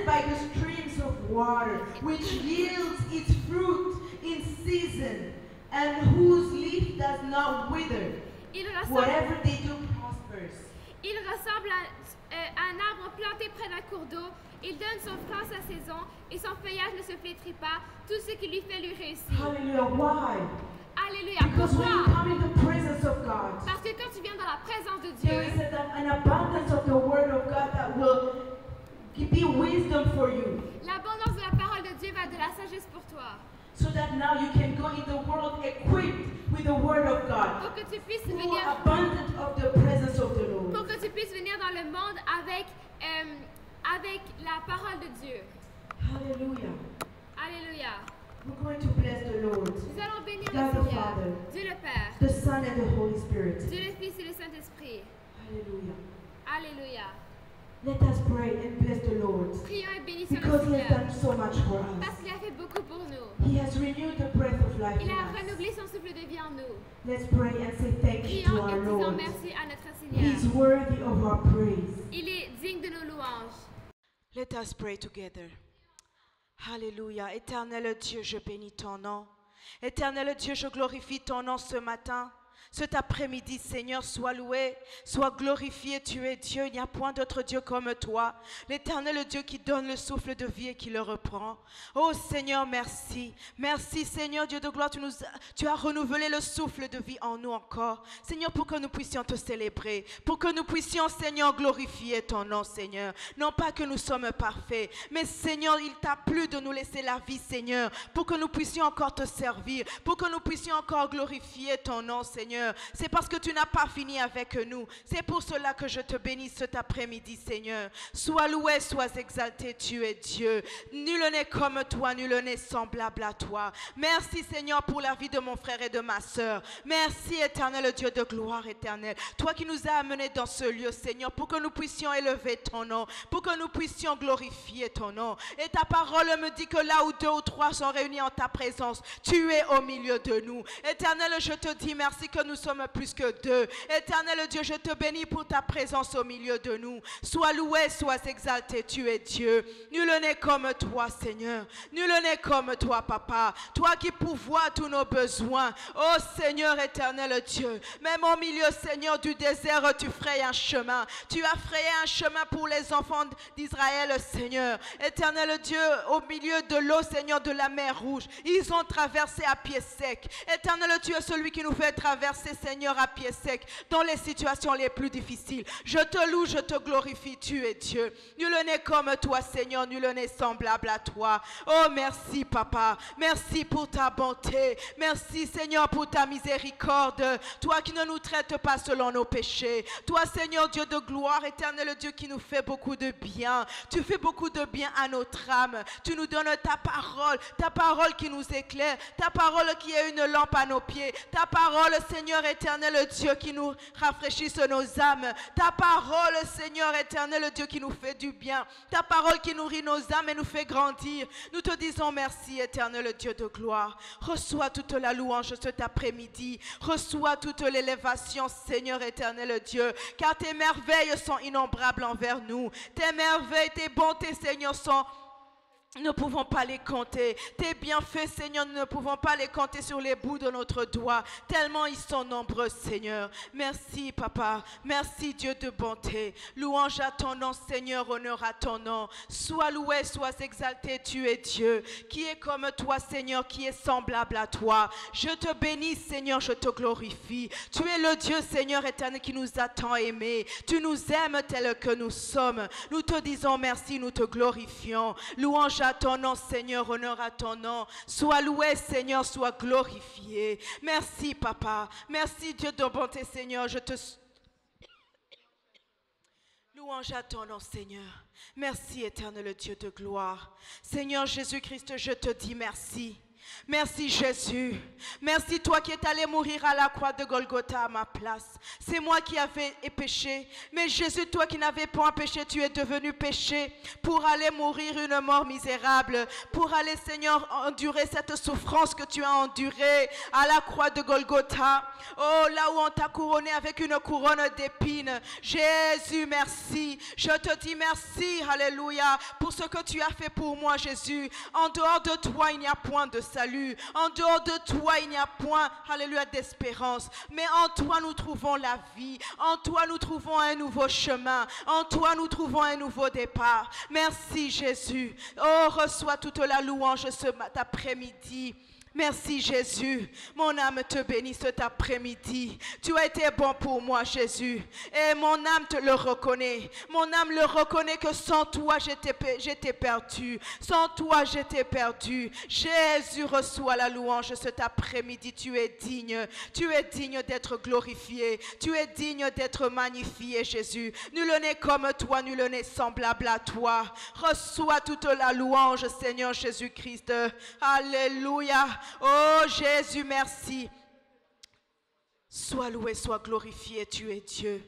planted by the streams of water, which yields its fruit in season, and whose leaf does not wither. Whatever they do prospers. Il ressemble à un arbre planté près d'un cours d'eau. Il donne son fruit à sa saison et son feuillage ne se flétrit pas. Tout ce qui lui fait lui réussir. Hallelujah. Why? Alléluia. Because when you Pourquoi? come in the presence of God, Parce que quand tu viens dans la présence de there Dieu, is an abundance of the word of God that will be wisdom for you. l'abondance de la parole de Dieu va être de la sagesse pour toi. So that now you can go in the world equipped with the word of God. Pour que tu puisses Full venir, abundant of the presence of the Lord. pour que tu puisses venir dans le monde avec la parole de Dieu. Hallelujah. Alléluia. We're going to bless the Lord. Nous allons bénir God le the Seigneur, Father, Dieu le Père, the Son and the Holy Spirit. Dieu le Fils et le Saint-Esprit. Hallelujah. Alléluia. Let us pray and bless the Lord. Prions et bénissons le Because He has Seigneur done so much for parce us. qu'il a fait beaucoup pour nous. He has renewed the breath of life Il in a us. renouvelé son souffle de vie en nous. Let's pray and say thank you to Prions et our disons Lord. merci à notre He is Seigneur. worthy of our praise. Il est digne de nos louanges. Let us pray together. Hallelujah. Éternel Dieu, je bénis ton nom. Éternel Dieu, je glorifie ton nom ce matin. Cet après-midi, Seigneur, sois loué, sois glorifié, tu es Dieu, il n'y a point d'autre Dieu comme toi. L'éternel Dieu qui donne le souffle de vie et qui le reprend. Oh Seigneur, merci. Merci Seigneur Dieu de gloire, tu as renouvelé le souffle de vie en nous encore. Seigneur, pour que nous puissions te célébrer, pour que nous puissions, Seigneur, glorifier ton nom, Seigneur. Non pas que nous sommes parfaits, mais Seigneur, il t'a plu de nous laisser la vie, Seigneur, pour que nous puissions encore te servir, pour que nous puissions encore glorifier ton nom, Seigneur. C'est parce que tu n'as pas fini avec nous. C'est pour cela que je te bénis cet après-midi, Seigneur. Sois loué, sois exalté, tu es Dieu. Nul n'est comme toi, nul n'est semblable à toi. Merci, Seigneur, pour la vie de mon frère et de ma sœur. Merci, éternel Dieu de gloire éternelle. Toi qui nous as amenés dans ce lieu, Seigneur, pour que nous puissions élever ton nom, pour que nous puissions glorifier ton nom. Et ta parole me dit que là où 2 ou 3 sont réunis en ta présence, tu es au milieu de nous. Éternel, je te dis merci que nous sommes plus que 2. Éternel Dieu, je te bénis pour ta présence au milieu de nous. Sois loué, sois exalté, tu es Dieu. Nul n'est comme toi, Seigneur. Nul n'est comme toi, Papa. Toi qui pourvois tous nos besoins. Oh Seigneur éternel Dieu, même au milieu, Seigneur, du désert, tu frayes un chemin. Tu as frayé un chemin pour les enfants d'Israël, Seigneur. Éternel Dieu, au milieu de l'eau, Seigneur, de la mer Rouge, ils ont traversé à pied sec. Éternel, tu es celui qui nous fait traverser, Seigneur, à pied sec, dans les situations les plus difficiles. Je te loue, je te glorifie, tu es Dieu. Nul n'est comme toi, Seigneur, nul n'est semblable à toi. Oh, merci, Papa. Merci pour ta bonté. Merci, Seigneur, pour ta miséricorde. Toi qui ne nous traites pas selon nos péchés. Toi, Seigneur, Dieu de gloire, éternel Dieu qui nous fait beaucoup de bien. Tu fais beaucoup de bien à notre âme. Tu nous donnes ta parole qui nous éclaire, ta parole qui est une lampe à nos pieds, ta parole, Seigneur éternel Dieu, qui nous rafraîchisse nos âmes. Ta parole, Seigneur éternel Dieu, qui nous fait du bien. Ta parole qui nourrit nos âmes et nous fait grandir. Nous te disons merci, éternel Dieu de gloire. Reçois toute la louange cet après-midi. Reçois toute l'élévation, Seigneur éternel Dieu, car tes merveilles sont innombrables envers nous. Tes merveilles, tes bontés, Seigneur, sont... Nous ne pouvons pas les compter. Tes bienfaits, Seigneur, nous ne pouvons pas les compter sur les bouts de notre doigt, tellement ils sont nombreux, Seigneur. Merci, Papa. Merci, Dieu de bonté. Louange à ton nom, Seigneur, honneur à ton nom. Sois loué, sois exalté, tu es Dieu. Qui est comme toi, Seigneur, qui est semblable à toi. Je te bénis, Seigneur, je te glorifie. Tu es le Dieu, Seigneur, éternel, qui nous a tant aimés. Tu nous aimes tel que nous sommes. Nous te disons merci, nous te glorifions. Louange à ton nom, Seigneur, honneur à ton nom. Sois loué, Seigneur, sois glorifié. Merci, Papa. Merci, Dieu de bonté, Seigneur. Je te... Louange à ton nom, Seigneur. Merci, éternel Dieu de gloire. Seigneur Jésus-Christ, je te dis merci. Merci Jésus. Merci toi qui es allé mourir à la croix de Golgotha à ma place. C'est moi qui avais péché. Mais Jésus, toi qui n'avais point péché, tu es devenu péché pour aller mourir une mort misérable. Pour aller, Seigneur, endurer cette souffrance que tu as endurée à la croix de Golgotha. Oh, là où on t'a couronné avec une couronne d'épines. Jésus, merci. Je te dis merci, alléluia, pour ce que tu as fait pour moi, Jésus. En dehors de toi, il n'y a point de salut. En dehors de toi, il n'y a point, alléluia, d'espérance. Mais en toi, nous trouvons la vie. En toi, nous trouvons un nouveau chemin. En toi, nous trouvons un nouveau départ. Merci, Jésus. Oh, reçois toute la louange ce après-midi. Merci Jésus, mon âme te bénit cet après-midi. Tu as été bon pour moi Jésus et mon âme te le reconnaît. Mon âme le reconnaît que sans toi j'étais perdu. Sans toi j'étais perdu. Jésus, reçois la louange cet après-midi. Tu es digne d'être glorifié. Tu es digne d'être magnifié Jésus. Nul n'est comme toi, nul n'est semblable à toi. Reçois toute la louange Seigneur Jésus-Christ. Alléluia. Oh Jésus, merci. Sois loué, sois glorifié, tu es Dieu.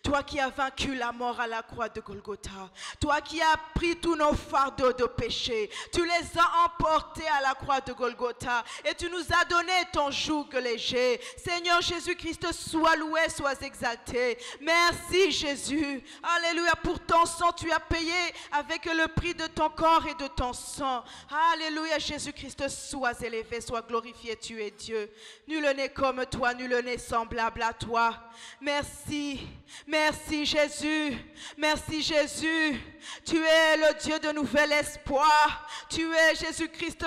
Toi qui as vaincu la mort à la croix de Golgotha. Toi qui as pris tous nos fardeaux de péché. Tu les as emportés à la croix de Golgotha. Et tu nous as donné ton joug léger. Seigneur Jésus-Christ, sois loué, sois exalté. Merci Jésus. Alléluia, pour ton sang, tu as payé avec le prix de ton corps et de ton sang. Alléluia, Jésus-Christ, sois élevé, sois glorifié, tu es Dieu. Nul n'est comme toi, nul n'est semblable à toi. Merci. Merci Jésus, merci Jésus, tu es le Dieu de nouvel espoir, tu es Jésus-Christ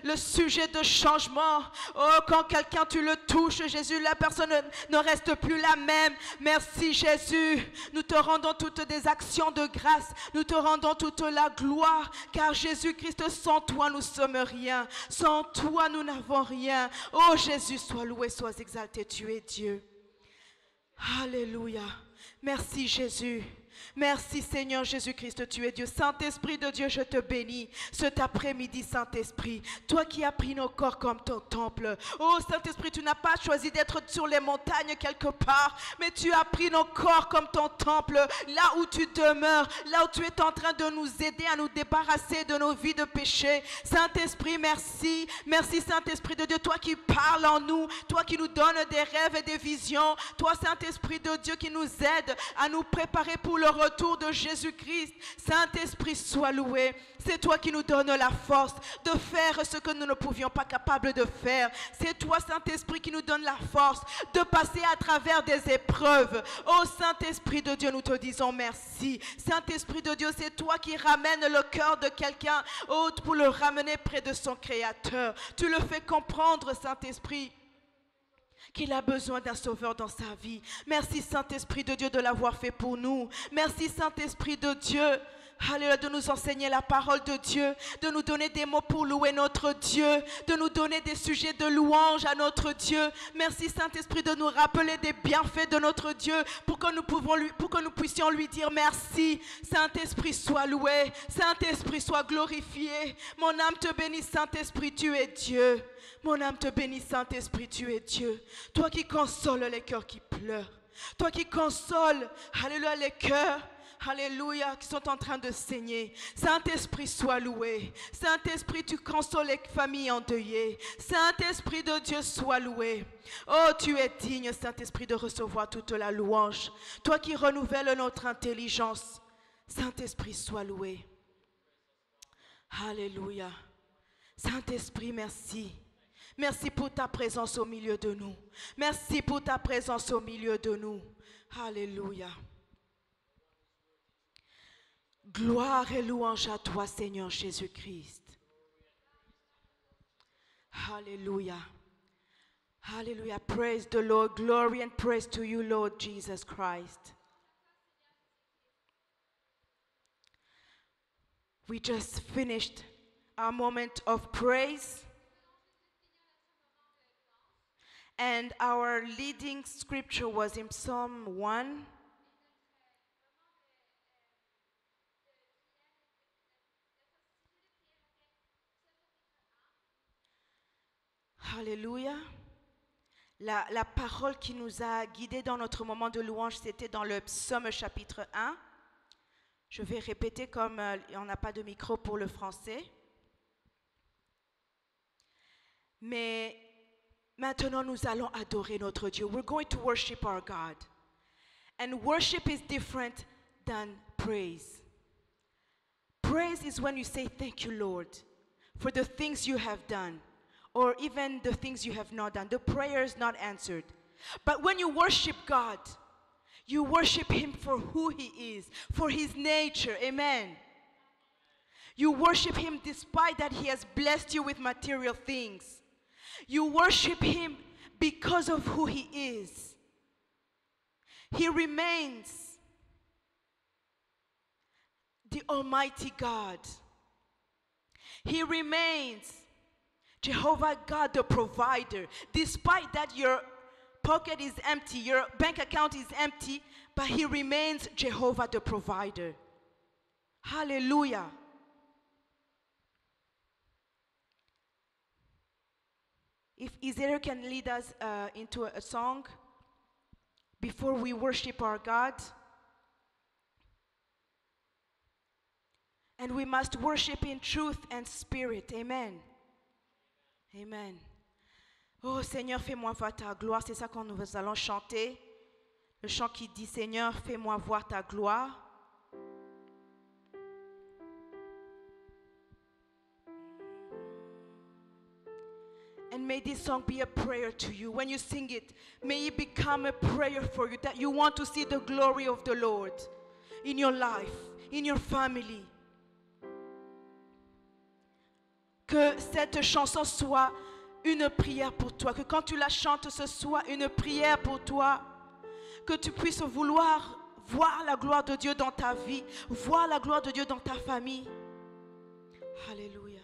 le sujet de changement. Oh, quand quelqu'un tu le touches Jésus, la personne ne reste plus la même. Merci Jésus, nous te rendons toutes des actions de grâce, nous te rendons toute la gloire, car Jésus-Christ, sans toi nous sommes rien, sans toi nous n'avons rien. Oh Jésus, sois loué, sois exalté, tu es Dieu. Alléluia. Merci Jésus. Merci Seigneur Jésus-Christ, tu es Dieu. Saint-Esprit de Dieu, je te bénis cet après-midi, Saint-Esprit. Toi qui as pris nos corps comme ton temple. Oh Saint-Esprit, tu n'as pas choisi d'être sur les montagnes quelque part, mais tu as pris nos corps comme ton temple, là où tu demeures, là où tu es en train de nous aider à nous débarrasser de nos vies de péché. Saint-Esprit, merci. Merci Saint-Esprit de Dieu, toi qui parles en nous, toi qui nous donnes des rêves et des visions, toi Saint-Esprit de Dieu qui nous aide à nous préparer pour le retour de Jésus-Christ. Saint-Esprit, sois loué. C'est toi qui nous donnes la force de faire ce que nous ne pouvions pas capables de faire. C'est toi, Saint-Esprit, qui nous donne la force de passer à travers des épreuves. Oh Saint-Esprit de Dieu, nous te disons merci. Saint-Esprit de Dieu, c'est toi qui ramènes le cœur de quelqu'un pour le ramener près de son Créateur. Tu le fais comprendre, Saint-Esprit, qu'il a besoin d'un sauveur dans sa vie. Merci Saint-Esprit de Dieu de l'avoir fait pour nous. Merci Saint-Esprit de Dieu, alléluia, de nous enseigner la parole de Dieu, de nous donner des mots pour louer notre Dieu, de nous donner des sujets de louange à notre Dieu. Merci Saint-Esprit de nous rappeler des bienfaits de notre Dieu pour que nous puissions lui dire merci. Saint-Esprit, sois loué. Saint-Esprit, sois glorifié. Mon âme te bénit, Saint-Esprit, tu es Dieu. Mon âme te bénit, Saint-Esprit, tu es Dieu. Toi qui consoles les cœurs qui pleurent. Toi qui consoles, alléluia, les cœurs, alléluia, qui sont en train de saigner. Saint-Esprit, sois loué. Saint-Esprit, tu consoles les familles endeuillées. Saint-Esprit de Dieu, sois loué. Oh, tu es digne, Saint-Esprit, de recevoir toute la louange. Toi qui renouvelles notre intelligence. Saint-Esprit, sois loué. Alléluia. Saint-Esprit, merci. Merci pour ta présence au milieu de nous. Merci pour ta présence au milieu de nous. Alléluia. Gloire et louange à toi, Seigneur Jésus-Christ. Alléluia. Hallelujah. Praise the Lord. Glory and praise to you, Lord Jesus Christ. We just finished our moment of praise. And our leading scripture was in Psalm 1. Alléluia. La parole qui nous a guidés dans notre moment de louange, c'était dans le psaume chapitre 1. Je vais répéter comme on n'a pas de micro pour le français. Mais maintenant, nous allons adorer notre Dieu. We're going to worship our God. And worship is different than praise. Praise is when you say, thank you, Lord, for the things you have done, or even the things you have not done. The prayer is not answered. But when you worship God, you worship Him for who He is, for His nature. Amen. You worship Him despite that He has blessed you with material things. You worship Him because of who He is. He remains the Almighty God. He remains Jehovah God, the provider. Despite that your pocket is empty, your bank account is empty, but He remains Jehovah, the provider. Hallelujah. If Israel can lead us into a song before we worship our God. And we must worship in truth and spirit. Amen. Amen. Oh Seigneur, fais-moi voir ta gloire. C'est ça que nous allons chanter. Le chant qui dit, Seigneur, fais-moi voir ta gloire. And may this song be a prayer to you. When you sing it, may it become a prayer for you, that you want to see the glory of the Lord in your life, in your family. Que cette chanson soit une prière pour toi, que quand tu la chantes, ce soit une prière pour toi, que tu puisses vouloir voir la gloire de Dieu dans ta vie, voir la gloire de Dieu dans ta famille. Alléluia.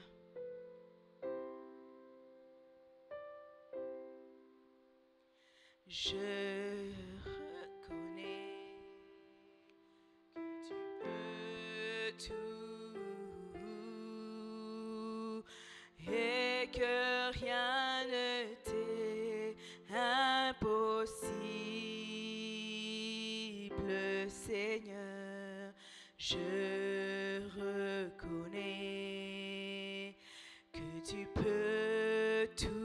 Je reconnais que tu peux tout et que rien ne t'est impossible, Seigneur. Je reconnais que tu peux tout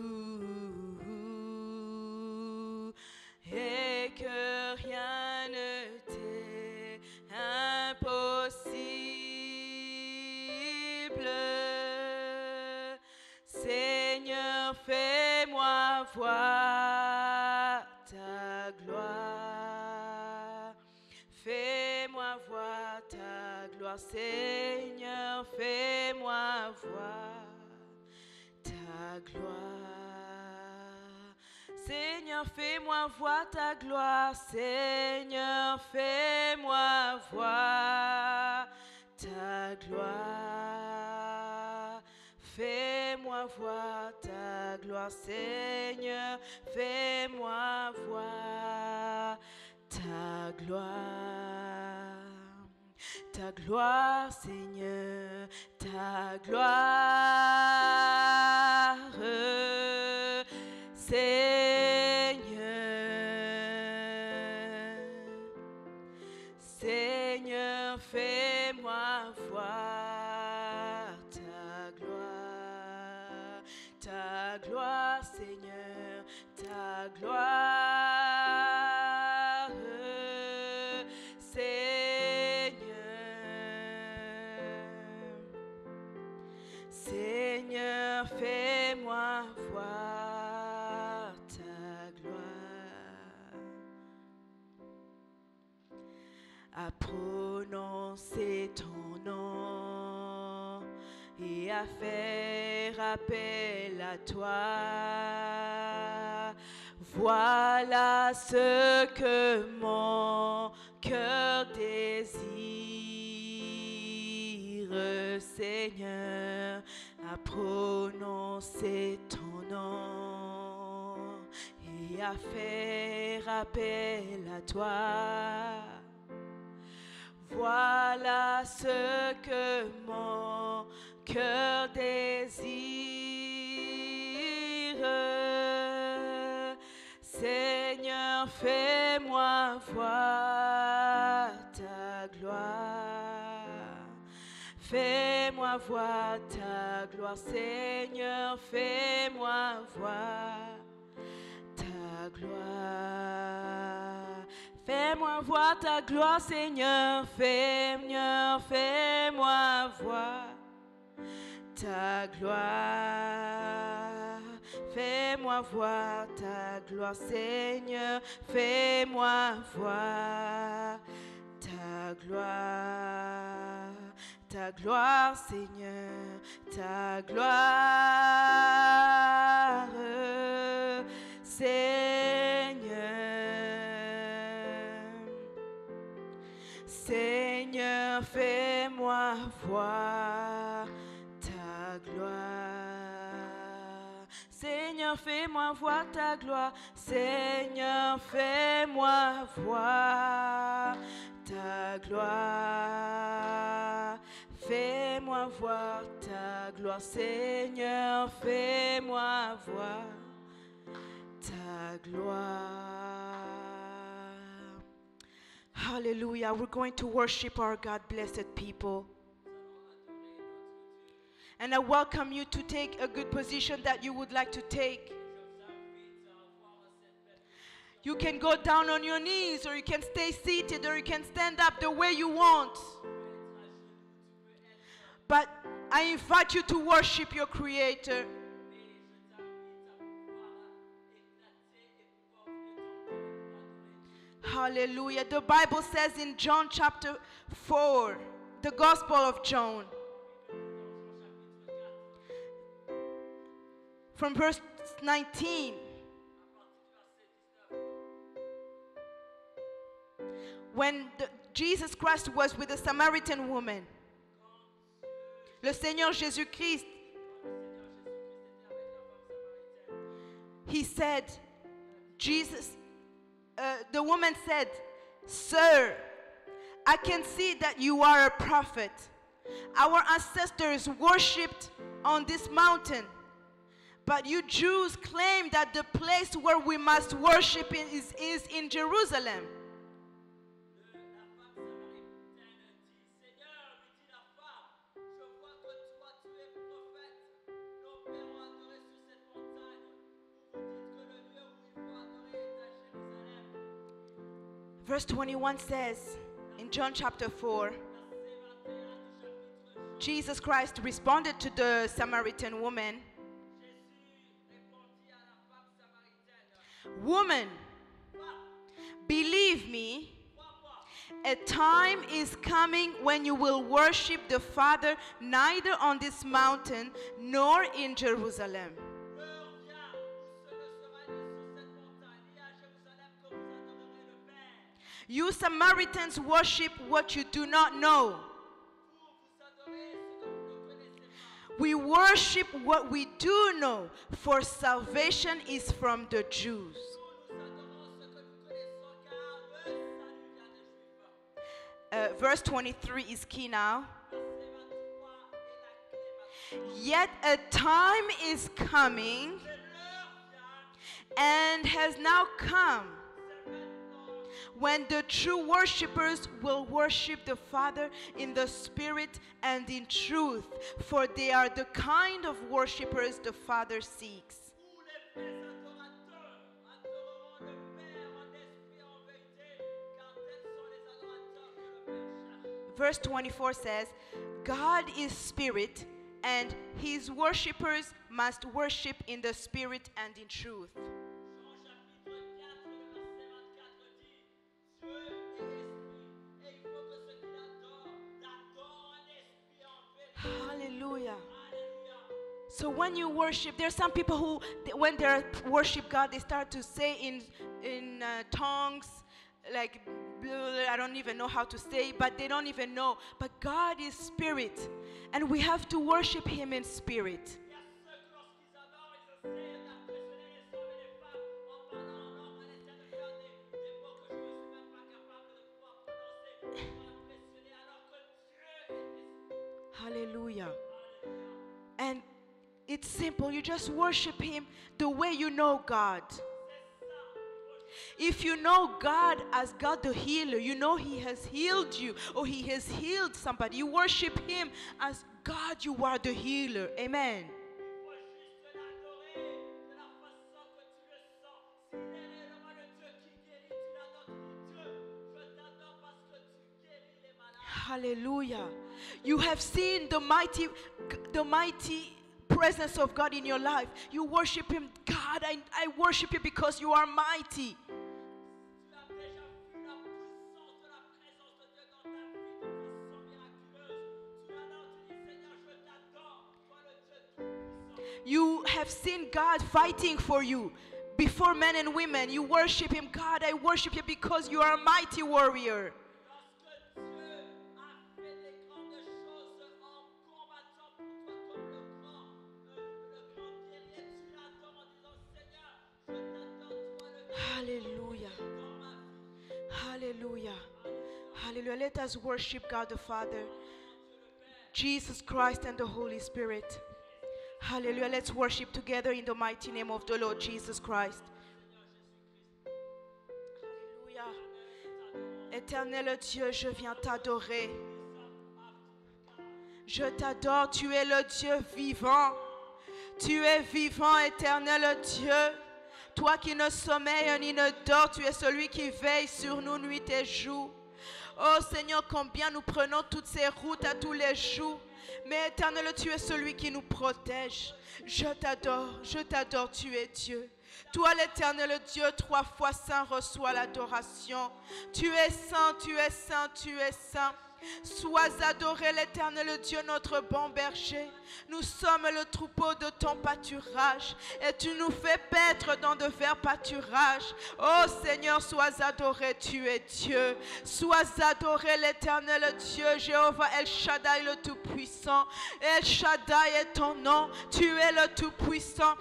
et que rien ne t'est impossible. Seigneur, fais-moi voir ta gloire. Fais-moi voir ta gloire. Seigneur, fais-moi voir ta gloire. Seigneur, fais-moi voir ta gloire. Seigneur, fais-moi voir ta gloire. Fais-moi voir ta gloire. Seigneur, fais-moi voir ta gloire. Ta gloire, Seigneur, ta gloire. Seigneur, fais-moi voir ta gloire, Seigneur, ta gloire, Seigneur, fais-moi voir ta gloire. À prononcer ton nom et à faire appel à toi. Voilà ce que mon cœur désire, Seigneur, à prononcer ton nom et à faire appel à toi. Voilà ce que mon cœur désire, fais-moi voir ta gloire. Fais-moi voir ta gloire, Seigneur, fais-moi voir ta gloire. Fais-moi voir ta gloire, Seigneur, fais-moi voir ta gloire. Fais-moi voir ta gloire, Seigneur, fais-moi voir ta gloire. Ta gloire, Seigneur, ta gloire, Seigneur. Seigneur, fais-moi voir ta gloire. Seigneur, fais-moi voir ta gloire. Seigneur, fais-moi voir ta gloire. Fais-moi voir ta gloire, Seigneur, fais-moi voir ta gloire. Hallelujah. We're going to worship our God, blessed people. And I welcome you to take a good position that you would like to take. You can go down on your knees, or you can stay seated, or you can stand up the way you want. But I invite you to worship your Creator. Hallelujah. The Bible says in John chapter 4, the Gospel of John, from verse 19. When Jesus Christ was with the Samaritan woman, le Seigneur Jésus-Christ, he said, the woman said, "Sir, I can see that you are a prophet. Our ancestors worshipped on this mountain, but you Jews claim that the place where we must worship is in Jerusalem." Verse 21 says in John chapter 4, Jesus Christ responded to the Samaritan woman, "Woman, believe me, a time is coming when you will worship the Father neither on this mountain nor in Jerusalem." You Samaritans worship what you do not know. We worship what we do know, for salvation is from the Jews. Verse 23 is key now. Yet a time is coming and has now come when the true worshippers will worship the Father in the Spirit and in truth, for they are the kind of worshippers the Father seeks. Verse 24 says, God is spirit, and his worshippers must worship in the Spirit and in truth. Hallelujah. So when you worship, there are some people who, when they worship God, they start to say in tongues, like, I don't even know how to say, but they don't even know. But God is spirit, and we have to worship him in spirit. Hallelujah. And it's simple. You just worship him the way you know God. If you know God as God the healer, you know He has healed you or He has healed somebody. You worship Him as God, you are the healer. Amen. Hallelujah. You have seen the mighty presence of God in your life. You worship Him. God, I worship you because you are mighty. You have seen God fighting for you before men and women. You worship Him. God, I worship you because you are a mighty warrior. Hallelujah. Hallelujah. Hallelujah. Let us worship God the Father, Jesus Christ, and the Holy Spirit. Hallelujah. Let's worship together in the mighty name of the Lord Jesus Christ. Hallelujah. Éternel Dieu, je viens t'adorer. Je t'adore, tu es le Dieu vivant. Tu es vivant, éternel Dieu. Toi qui ne sommeilles ni ne dors, tu es celui qui veille sur nous nuit et jour. Oh Seigneur, combien nous prenons toutes ces routes à tous les jours. Mais éternel, tu es celui qui nous protège. Je t'adore, tu es Dieu. Toi l'éternel Dieu, 3 fois saint, reçois l'adoration. Tu es saint, tu es saint, tu es saint. Sois adoré l'éternel Dieu, notre bon berger. Nous sommes le troupeau de ton pâturage et tu nous fais paître dans de verts pâturages. Oh Seigneur, sois adoré, tu es Dieu. Sois adoré l'éternel Dieu, Jéhovah El Shaddai le Tout-Puissant. El Shaddai est ton nom, tu es le Tout-Puissant.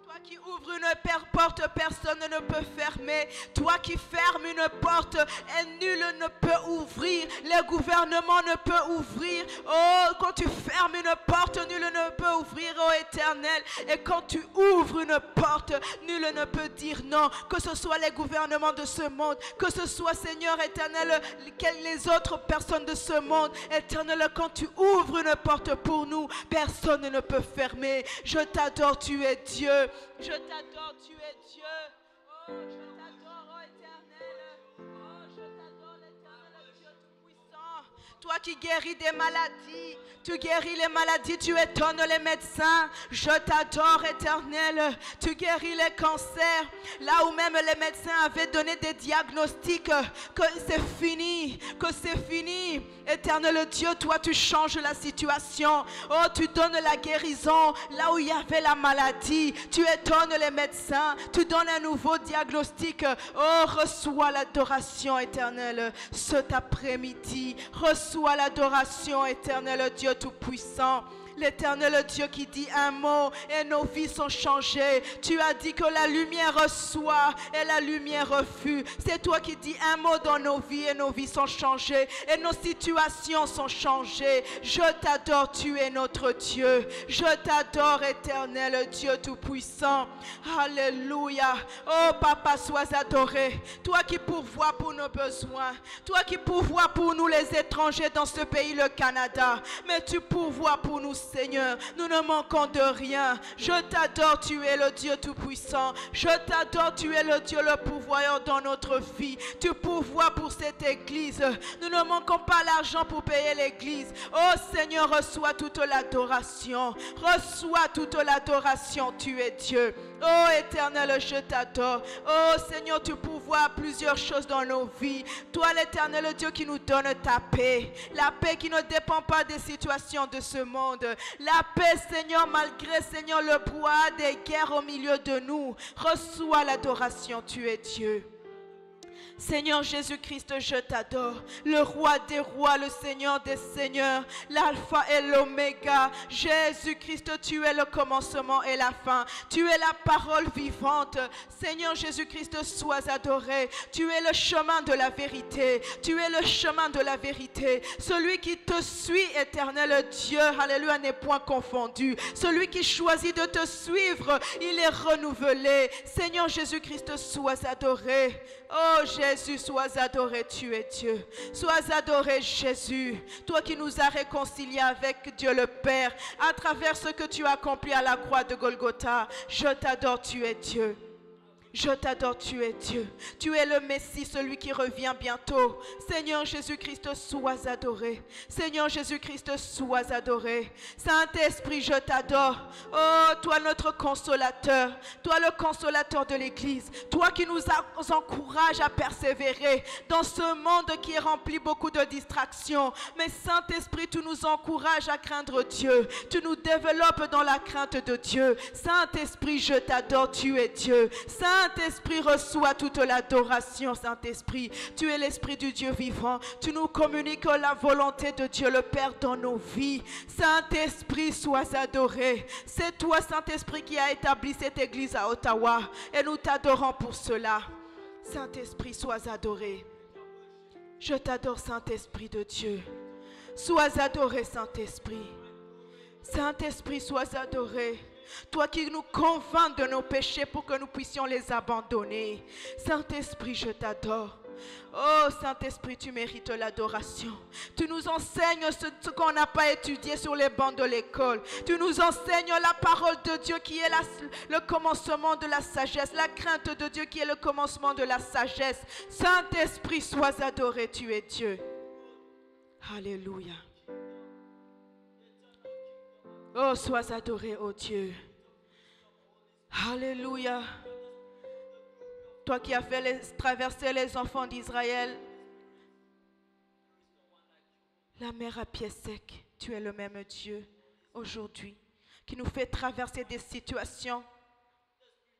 Toi qui ouvres une porte, personne ne peut fermer. Toi qui fermes une porte et nul ne peut ouvrir. Le gouvernement ne peut ouvrir. Oh, quand tu fermes une porte, nul ne peut ouvrir, oh Éternel. Et quand tu ouvres une porte, nul ne peut dire non. Que ce soit les gouvernements de ce monde, que ce soit, Seigneur Éternel, les autres personnes de ce monde. Éternel, quand tu ouvres une porte pour nous, personne ne peut fermer. Je t'adore, tu es Dieu. Je t'adore, tu es Dieu. Oh, je t'adore, oh Éternel. Oh, je t'adore, l'Éternel Dieu Tout-Puissant. Toi qui guéris des maladies, tu guéris les maladies, tu étonnes les médecins. Je t'adore, Éternel. Tu guéris les cancers. Là où même les médecins avaient donné des diagnostics que c'est fini, Éternel Dieu, toi tu changes la situation. Oh, tu donnes la guérison là où il y avait la maladie. Tu étonnes les médecins. Tu donnes un nouveau diagnostic. Oh, reçois l'adoration, Éternel, cet après-midi. Reçois l'adoration, Éternel Dieu Tout-Puissant. L'Éternel Dieu qui dit un mot et nos vies sont changées. Tu as dit que la lumière reçoit et la lumière refuse. C'est toi qui dis un mot dans nos vies et nos vies sont changées et nos situations sont changées. Je t'adore, tu es notre Dieu. Je t'adore, Éternel Dieu Tout-Puissant. Alléluia. Oh Papa, sois adoré. Toi qui pourvois pour nos besoins. Toi qui pourvois pour nous les étrangers dans ce pays, le Canada. Mais tu pourvois pour nous, Seigneur, nous ne manquons de rien. Je t'adore, tu es le Dieu Tout-Puissant. Je t'adore, tu es le Dieu le pourvoyeur dans notre vie. Tu pourvois pour cette église. Nous ne manquons pas l'argent pour payer l'église. Oh Seigneur, reçois toute l'adoration. Reçois toute l'adoration, tu es Dieu. Oh Éternel, je t'adore. Oh Seigneur, tu pourvois plusieurs choses dans nos vies. Toi l'Éternel Dieu qui nous donne ta paix. La paix qui ne dépend pas des situations de ce monde. La paix, Seigneur, malgré, Seigneur, le poids des guerres au milieu de nous. Reçois l'adoration, tu es Dieu. Seigneur Jésus-Christ, je t'adore. Le roi des rois, le Seigneur des seigneurs, l'alpha et l'oméga. Jésus-Christ, tu es le commencement et la fin. Tu es la parole vivante. Seigneur Jésus-Christ, sois adoré. Tu es le chemin de la vérité. Tu es le chemin de la vérité. Celui qui te suit, éternel Dieu, alléluia, n'est point confondu. Celui qui choisit de te suivre, il est renouvelé. Seigneur Jésus-Christ, sois adoré. Oh Jésus, sois adoré, tu es Dieu. Sois adoré Jésus, toi qui nous as réconciliés avec Dieu le Père à travers ce que tu as accompli à la croix de Golgotha. Je t'adore, tu es Dieu. Je t'adore, tu es Dieu. Tu es le Messie, celui qui revient bientôt. Seigneur Jésus-Christ, sois adoré. Seigneur Jésus-Christ, sois adoré. Saint-Esprit, je t'adore. Oh, toi notre consolateur. Toi le consolateur de l'Église. Toi qui nous encourages à persévérer dans ce monde qui est rempli beaucoup de distractions. Mais Saint-Esprit, tu nous encourages à craindre Dieu. Tu nous développes dans la crainte de Dieu. Saint-Esprit, je t'adore, tu es Dieu. Saint-Esprit, reçois toute l'adoration, Saint-Esprit. Tu es l'Esprit du Dieu vivant. Tu nous communiques la volonté de Dieu le Père dans nos vies. Saint-Esprit, sois adoré. C'est toi, Saint-Esprit, qui a établi cette église à Ottawa. Et nous t'adorons pour cela. Saint-Esprit, sois adoré. Je t'adore, Saint-Esprit de Dieu. Sois adoré, Saint-Esprit. Saint-Esprit, sois adoré. Toi qui nous convaincs de nos péchés pour que nous puissions les abandonner. Saint-Esprit, je t'adore. Oh Saint-Esprit, tu mérites l'adoration. Tu nous enseignes ce qu'on n'a pas étudié sur les bancs de l'école. Tu nous enseignes la parole de Dieu qui est le commencement de la sagesse. La crainte de Dieu qui est le commencement de la sagesse. Saint-Esprit, sois adoré, tu es Dieu. Alléluia. Oh, sois adoré, oh Dieu. Alléluia. Toi qui as fait traverser les enfants d'Israël, la mer à pied sec, tu es le même Dieu aujourd'hui, qui nous fait traverser des situations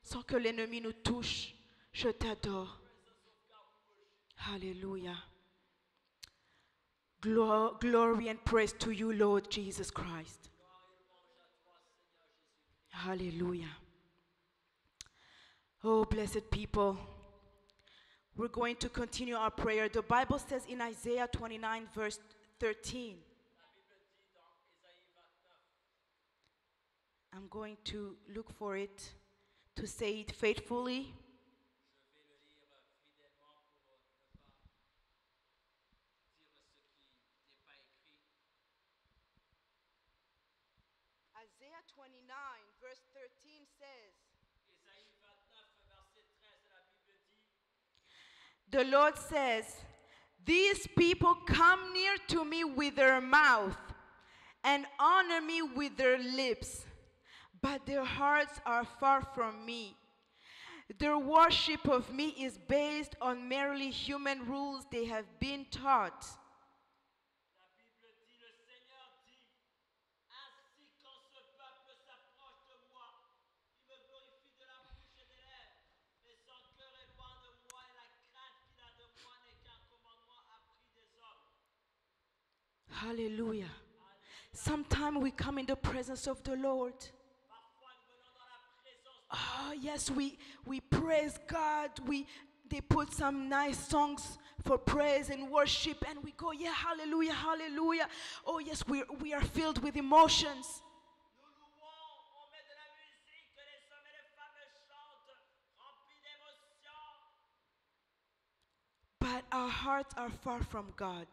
sans que l'ennemi nous touche. Je t'adore. Alléluia. Glory and praise to you, Lord Jesus Christ. Hallelujah. Oh, blessed people, we're going to continue our prayer. The Bible says in Isaiah 29, verse 13. I'm going to look for it to say it faithfully. Isaiah 29, verse 13 says, the Lord says, these people come near to me with their mouth and honor me with their lips, but their hearts are far from me. Their worship of me is based on merely human rules they have been taught. Hallelujah. Sometimes we come in the presence of the Lord. Oh, yes, we praise God. They put some nice songs for praise and worship, and we go, yeah, hallelujah, hallelujah. Oh, yes, we are filled with emotions. But our hearts are far from God.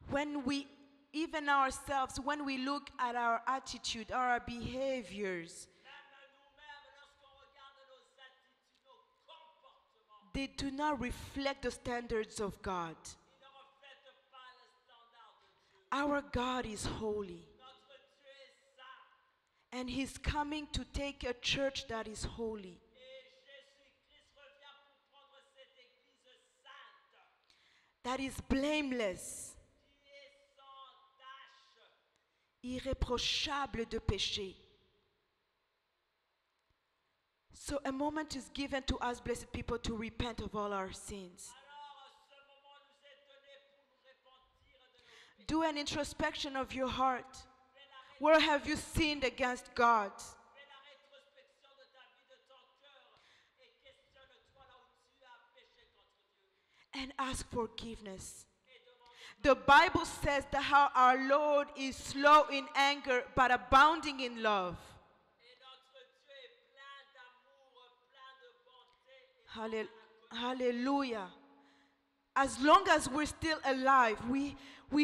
When we, even ourselves, when we look at our attitude, our behaviors, they do not reflect the standards of God. Our God is holy. And He's coming to take a church that is holy. That is blameless. Irréprochable de péché. So a moment is given to us, blessed people, to repent of all our sins. Alors, ce moment nous est donné pour nous repentir de nos péchés. Do an introspection of your heart. Fais la, Where have you sinned against God? fais la rétrospection de ta vie, de ton cœur, et questionne-toi là où tu as péché contre Dieu. And ask forgiveness. Et demande, The Bible says that how our Lord is slow in anger but abounding in love. et notre Dieu est plein d'amour, plein de bonté. Et Hallelujah. As long as we're still alive, we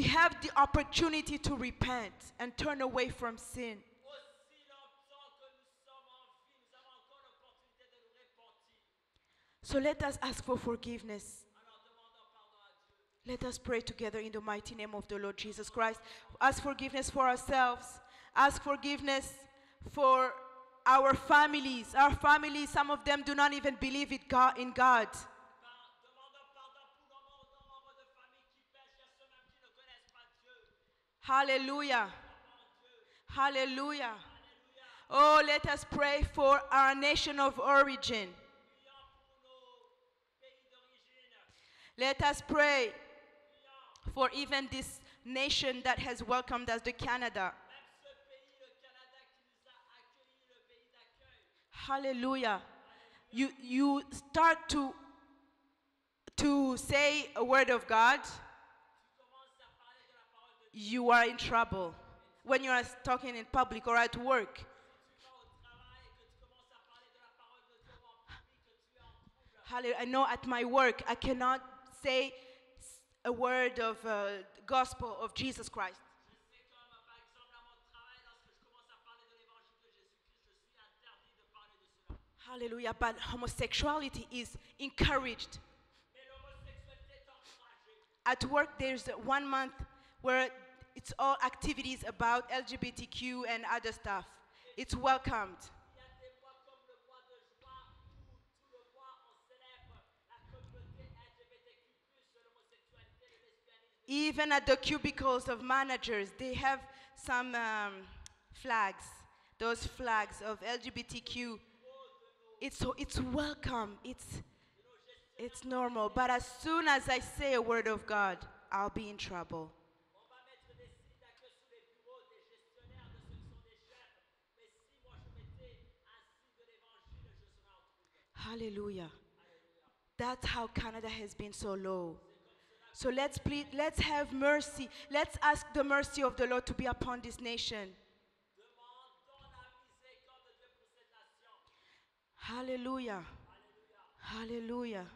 have the opportunity to repent and turn away from sin. aussi longtemps que nous sommes en vie, nous avons encore l'opportunité de nous repentir. So let us ask for forgiveness. Alors demandons pardon à Dieu. Let us pray together in the mighty name of the Lord Jesus Christ. Ask forgiveness for ourselves. Ask forgiveness for our families. Our families, some of them do not even believe in God. Demandons pardon pour nos membres de famille qui pêchent, il y a ceux-mêmes qui ne connaissent pas Dieu. Hallelujah. Hallelujah. Oh, let us pray for our nation of origin. Prions pour nos pays d'origine. Let us pray for even this nation that has welcomed us, the Canada. Même ce pays, le Canada, qui nous a accueillis, le pays d'accueil. Hallelujah. You start to say a word of God, Tu commences à parler de la parole de Dieu. you are in trouble. When you are talking in public or at work, Tu vas au travail et que tu commences à parler de la parole de Dieu en public, que tu es en trouble. hallelujah, I know at my work I cannot say a word of gospel of Jesus Christ. Je sais comme par exemple à mon travail, lorsque je commence à parler de l'évangile de Jésus-Christ, je suis interdit de parler de cela. Hallelujah. But homosexuality is encouraged. Mais l'homosexualité est encouragée. At work, there's 1 month where it's all activities about LGBTQ and other stuff. It's welcomed. Il y a des mois comme le mois de juin où tout le mois on célèbre la communauté LGBTQ+, l'homosexualité, le lesbianisme. Even at the cubicles of managers, they have some flags, those flags of LGBTQ. It's welcome. It's normal. But as soon as I say a word of God, I'll be in trouble. On va mettre des signes d'accueil sous les bureaux des gestionnaires de ceux qui sont des chefs. Mais si moi je mettais un signe de l'évangile, je serais en trouble. Hallelujah. That's how Canada has been so low. So let's have mercy. Let's ask the mercy of the Lord to be upon this nation. Demandons la miséricorde de Dieu pour cette nation. Hallelujah. Hallelujah.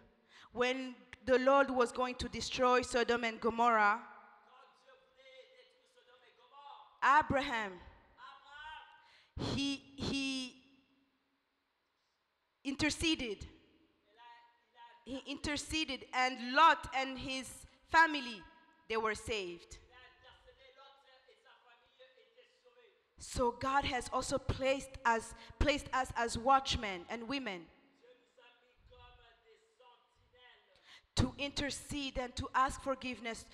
When the Lord was going to destroy Sodom and Gomorrah, Quand Dieu voulait détruire Sodome et Gomorrhe, Abraham, Abraham, he interceded. He interceded, and Lot and his family, they were saved. il a intercédé, Lot et sa famille étaient sauvés. So God has also placed us as watchmen and women Dieu nous a mis comme des sentinelles to intercede and to ask forgiveness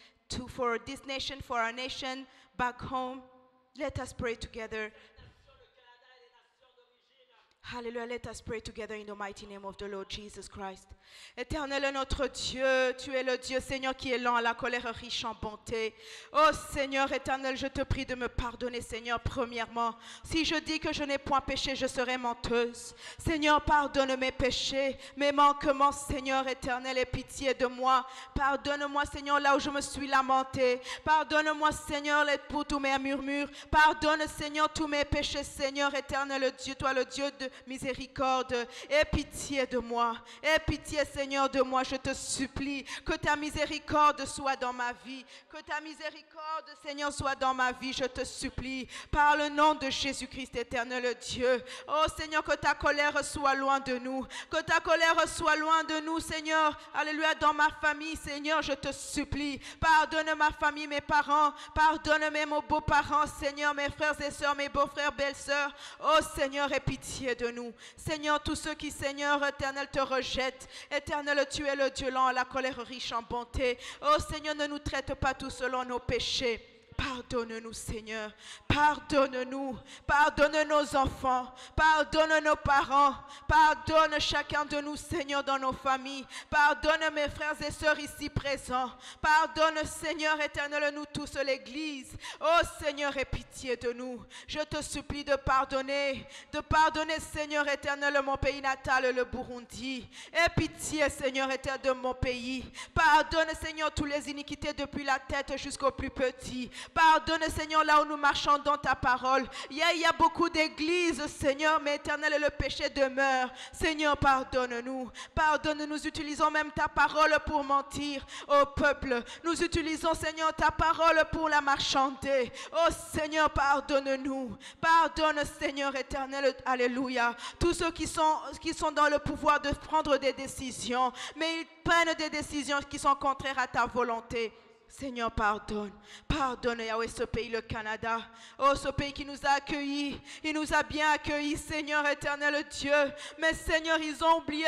for this nation, for our nation back home. Let us pray together. nation, le Canada et les nations d'origine. Hallelujah. Let us pray together in the mighty name of the Lord Jesus Christ. Éternel notre Dieu, tu es le Dieu, Seigneur, qui est lent à la colère, riche en bonté. Oh Seigneur éternel, je te prie de me pardonner, Seigneur, premièrement. Si je dis que je n'ai point péché, je serai menteuse. Seigneur, pardonne mes péchés, mes manquements, Seigneur éternel, aie pitié de moi. Pardonne-moi, Seigneur, là où je me suis lamentée. Pardonne-moi, Seigneur, pour tous mes murmures. Pardonne, Seigneur, tous mes péchés, Seigneur éternel, Dieu, toi le Dieu de miséricorde. Aie pitié de moi. Aie pitié, Seigneur, de moi, je te supplie. Que ta miséricorde soit dans ma vie. Que ta miséricorde, Seigneur, soit dans ma vie, je te supplie. Par le nom de Jésus-Christ, éternel Dieu. Oh Seigneur, que ta colère soit loin de nous. Que ta colère soit loin de nous, Seigneur. Alléluia, dans ma famille, Seigneur, je te supplie. Pardonne ma famille, mes parents. Pardonne mes beaux-parents, Seigneur, mes frères et sœurs, mes beaux-frères, belles-sœurs. Oh Seigneur, aie pitié de nous. Seigneur, tous ceux qui, Seigneur éternel, te rejettent. Éternel, tu es le Dieu lent à la colère, riche en bonté. Oh Seigneur, ne nous traite pas tous selon nos péchés. Pardonne-nous, Seigneur. Pardonne-nous. Pardonne nos enfants. Pardonne nos parents. Pardonne chacun de nous, Seigneur, dans nos familles. Pardonne mes frères et sœurs ici présents. Pardonne, Seigneur éternel, nous tous, l'Église. Oh Seigneur, aie pitié de nous. Je te supplie de pardonner, Seigneur éternel, mon pays natal, le Burundi. Aie pitié, Seigneur éternel, de mon pays. Pardonne, Seigneur, toutes les iniquités depuis la tête jusqu'au plus petit. Pardonne, Seigneur, là où nous marchons dans ta parole. Il y a beaucoup d'églises, Seigneur, mais éternel, le péché demeure. Seigneur, pardonne-nous. Pardonne, nous utilisons même ta parole pour mentir au peuple. Nous utilisons, Seigneur, ta parole pour la marchander. Oh Seigneur, pardonne-nous. Pardonne, Seigneur éternel, alléluia. Tous ceux qui sont dans le pouvoir de prendre des décisions, mais ils prennent des décisions qui sont contraires à ta volonté. Seigneur, pardonne. Pardonne, Yahweh, ce pays, le Canada. Oh, ce pays qui nous a accueillis. Il nous a bien accueillis, Seigneur éternel Dieu. Mais Seigneur, ils ont oublié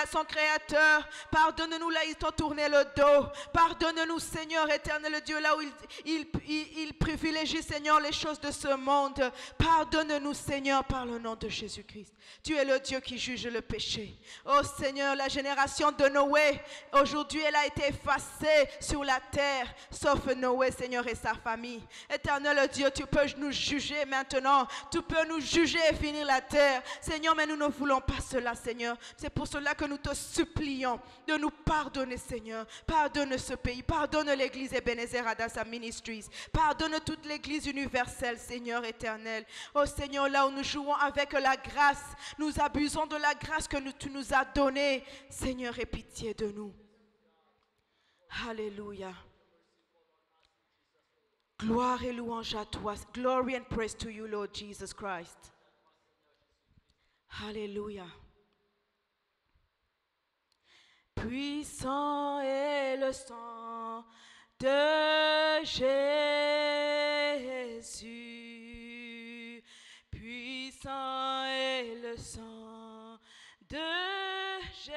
son Créateur. Pardonne-nous là, ils t'ont tourné le dos. Pardonne-nous, Seigneur éternel Dieu, là où ils privilégient, Seigneur, les choses de ce monde. Pardonne-nous, Seigneur, par le nom de Jésus-Christ. Tu es le Dieu qui juge le péché. Oh Seigneur, la génération de Noé, aujourd'hui, elle a été effacée sur la terre. Sauf Noé, Seigneur, et sa famille. Éternel Dieu, tu peux nous juger maintenant. Tu peux nous juger et finir la terre. Seigneur, mais nous ne voulons pas cela, Seigneur. C'est pour cela que nous te supplions de nous pardonner, Seigneur. Pardonne ce pays. Pardonne l'église Ebenezer Hadassah Ministries. Pardonne toute l'église universelle, Seigneur éternel. Oh Seigneur, là où nous jouons avec la grâce, nous abusons de la grâce que tu nous as donnée. Seigneur, aie pitié de nous. Alléluia. Gloire et louange à toi. Glory and praise to you, Lord Jesus Christ. Alléluia. Puissant est le sang de Jésus. Puissant est le sang de Jésus.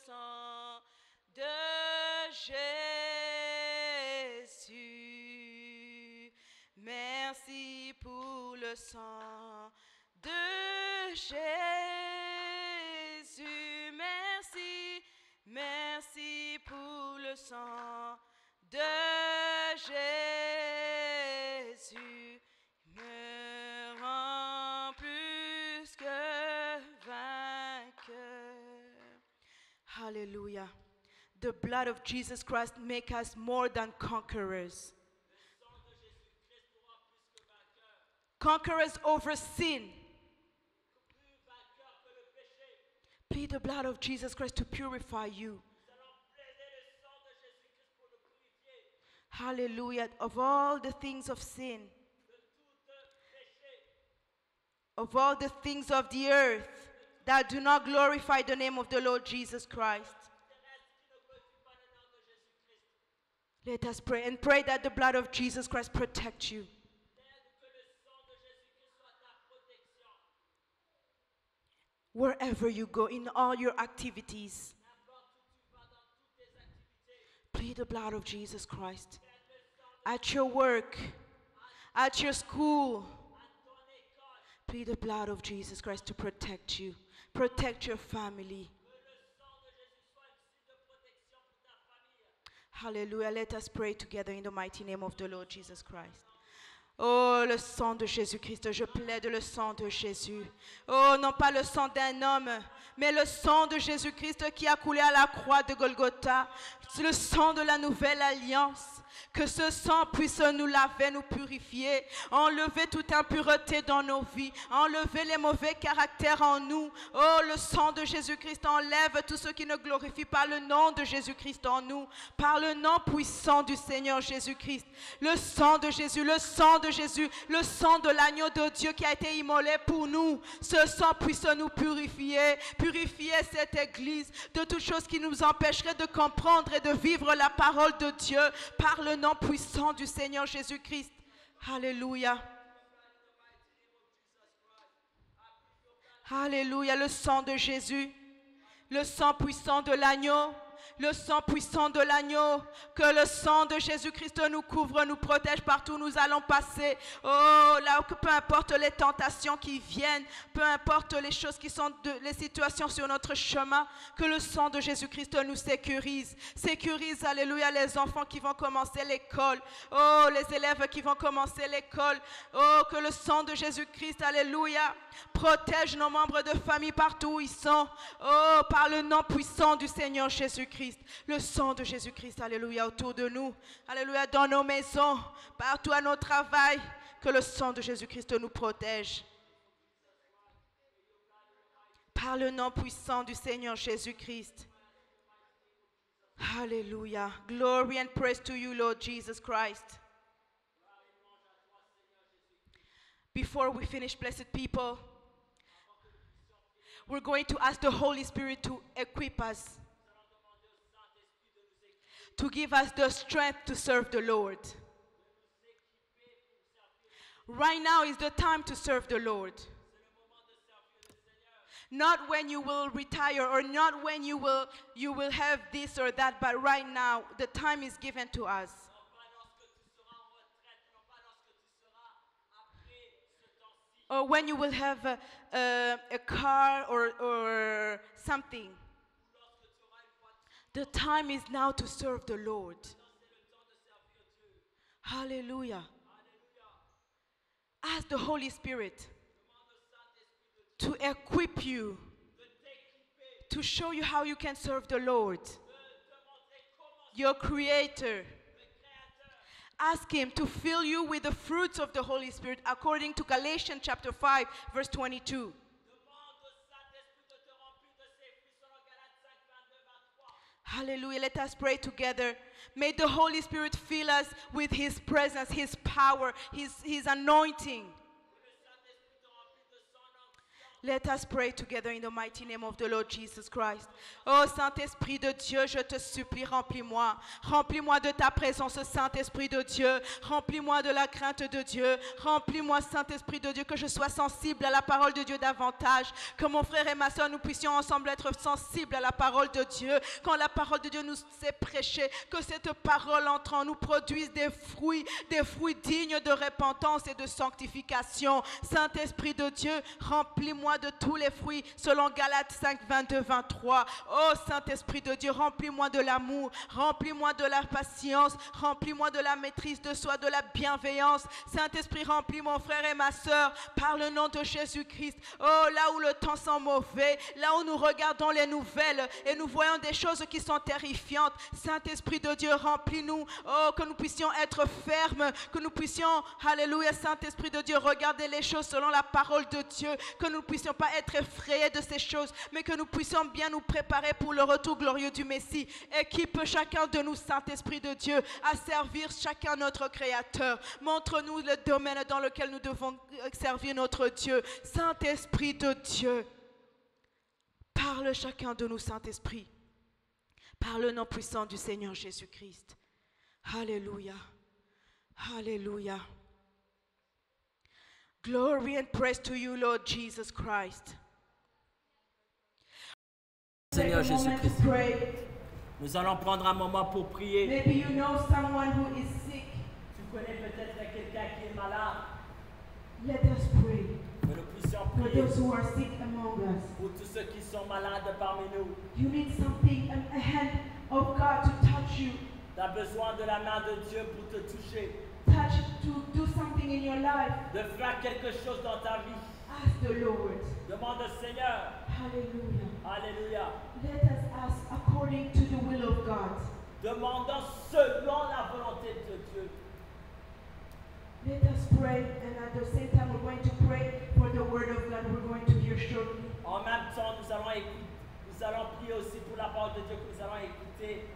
Sang de Jésus. Merci pour le sang de Jésus. Merci, merci pour le sang de Jésus. Me rend plus que vainqueur. Hallelujah. The blood of Jesus Christ make us more than conquerors. Conquerors over sin. Plead the blood of Jesus Christ to purify you. Hallelujah. Of all the things of sin, of all the things of the earth that do not glorify the name of the Lord Jesus Christ. Let us pray and pray that the blood of Jesus Christ protect you. Wherever you go, in all your activities, plead the blood of Jesus Christ. At your work, at your school, plead the blood of Jesus Christ to protect you. Protect your family. Hallelujah. Let us pray together in the mighty name of the Lord Jesus Christ. Oh, le sang de Jésus-Christ, je plaide le sang de Jésus. Oh, non pas le sang d'un homme, mais le sang de Jésus-Christ qui a coulé à la croix de Golgotha. C'est le sang de la nouvelle alliance. Que ce sang puisse nous laver, nous purifier, enlever toute impureté dans nos vies, enlever les mauvais caractères en nous. Oh, le sang de Jésus-Christ enlève tout ce qui ne glorifie pas le nom de Jésus-Christ en nous, par le nom puissant du Seigneur Jésus-Christ. Le sang de Jésus, le sang de Jésus, le sang de l'agneau de Dieu qui a été immolé pour nous. Ce sang puisse nous purifier, purifier cette église de toutes choses qui nous empêcheraient de comprendre et de vivre la parole de Dieu par le nom puissant du Seigneur Jésus-Christ. Alléluia. Alléluia, le sang de Jésus, le sang puissant de l'agneau. Le sang puissant de l'agneau, que le sang de Jésus-Christ nous couvre, nous protège partout où nous allons passer. Oh, là, peu importe les tentations qui viennent, peu importe les choses qui sont, les situations sur notre chemin, que le sang de Jésus-Christ nous sécurise. Sécurise, alléluia, les enfants qui vont commencer l'école. Oh, les élèves qui vont commencer l'école. Oh, que le sang de Jésus-Christ, alléluia, protège nos membres de famille partout où ils sont. Oh, par le nom puissant du Seigneur Jésus-Christ. Le sang de Jésus-Christ, alléluia, autour de nous, alléluia, dans nos maisons, partout à nos travails, que le sang de Jésus-Christ nous protège. Par le nom puissant du Seigneur Jésus-Christ. Alléluia. Glory and praise to you, Lord Jesus Christ. Before we finish, blessed people, we're going to ask the Holy Spirit to equip us, to give us the strength to serve the Lord. Right now is the time to serve the Lord. Not when you will retire or not when you will have this or that, but right now the time is given to us. Or when you will have a car or something. The time is now to serve the Lord. Hallelujah. Ask the Holy Spirit to equip you, to show you how you can serve the Lord, your Creator. Ask Him to fill you with the fruits of the Holy Spirit according to Galatians chapter 5, verse 22. Hallelujah. Let us pray together. May the Holy Spirit fill us with His presence, His power, His anointing. Let us pray together in the mighty name of the Lord Jesus Christ. Oh Saint-Esprit de Dieu, je te supplie, remplis-moi. Remplis-moi de ta présence, Saint-Esprit de Dieu. Remplis-moi de la crainte de Dieu. Remplis-moi, Saint-Esprit de Dieu, que je sois sensible à la parole de Dieu davantage. Que mon frère et ma soeur, nous puissions ensemble être sensibles à la parole de Dieu. Quand la parole de Dieu nous est prêchée, que cette parole entre en nous produise des fruits dignes de repentance et de sanctification. Saint-Esprit de Dieu, remplis-moi de tous les fruits selon Galates 5, 22, 23. Oh Saint-Esprit de Dieu, remplis-moi de l'amour, remplis-moi de la patience, remplis-moi de la maîtrise de soi, de la bienveillance. Saint-Esprit, remplis mon frère et ma soeur par le nom de Jésus-Christ. Oh, là où le temps sent mauvais, là où nous regardons les nouvelles et nous voyons des choses qui sont terrifiantes. Saint-Esprit de Dieu, remplis-nous. Oh, que nous puissions être fermes, que nous puissions, alléluia, Saint-Esprit de Dieu, regarder les choses selon la parole de Dieu, que nous ne puissions pas être effrayés de ces choses, mais que nous puissions bien nous préparer pour le retour glorieux du Messie. Équipe chacun de nous, Saint-Esprit de Dieu, à servir chacun notre Créateur. Montre-nous le domaine dans lequel nous devons servir notre Dieu. Saint-Esprit de Dieu, parle chacun de nous, Saint-Esprit, par le nom puissant du Seigneur Jésus-Christ. Alléluia. Alléluia. Glory and praise to you, Lord Jesus Christ. Seigneur Jésus-Christ, nous allons prendre un moment pour prier. Maybe you know someone who is sick. Tu connais peut-être quelqu'un qui est malade. Let us pray Que nous puissions for prier those who are sick among us. pour tous ceux qui sont malades parmi nous. You need something, a hand of God to touch you. Tu as besoin de la main de Dieu pour te toucher, Touch to do something in your life. de faire quelque chose dans ta vie. Ask the Lord. Demande au Seigneur. Hallelujah. Alléluia. Let us ask according to the will of God. Demandons selon la volonté de Dieu. Let us pray, and at the same time we're going to pray for the word of God we're going to hear shortly. En même temps, nous allons prier aussi pour la parole de Dieu que nous allons écouter.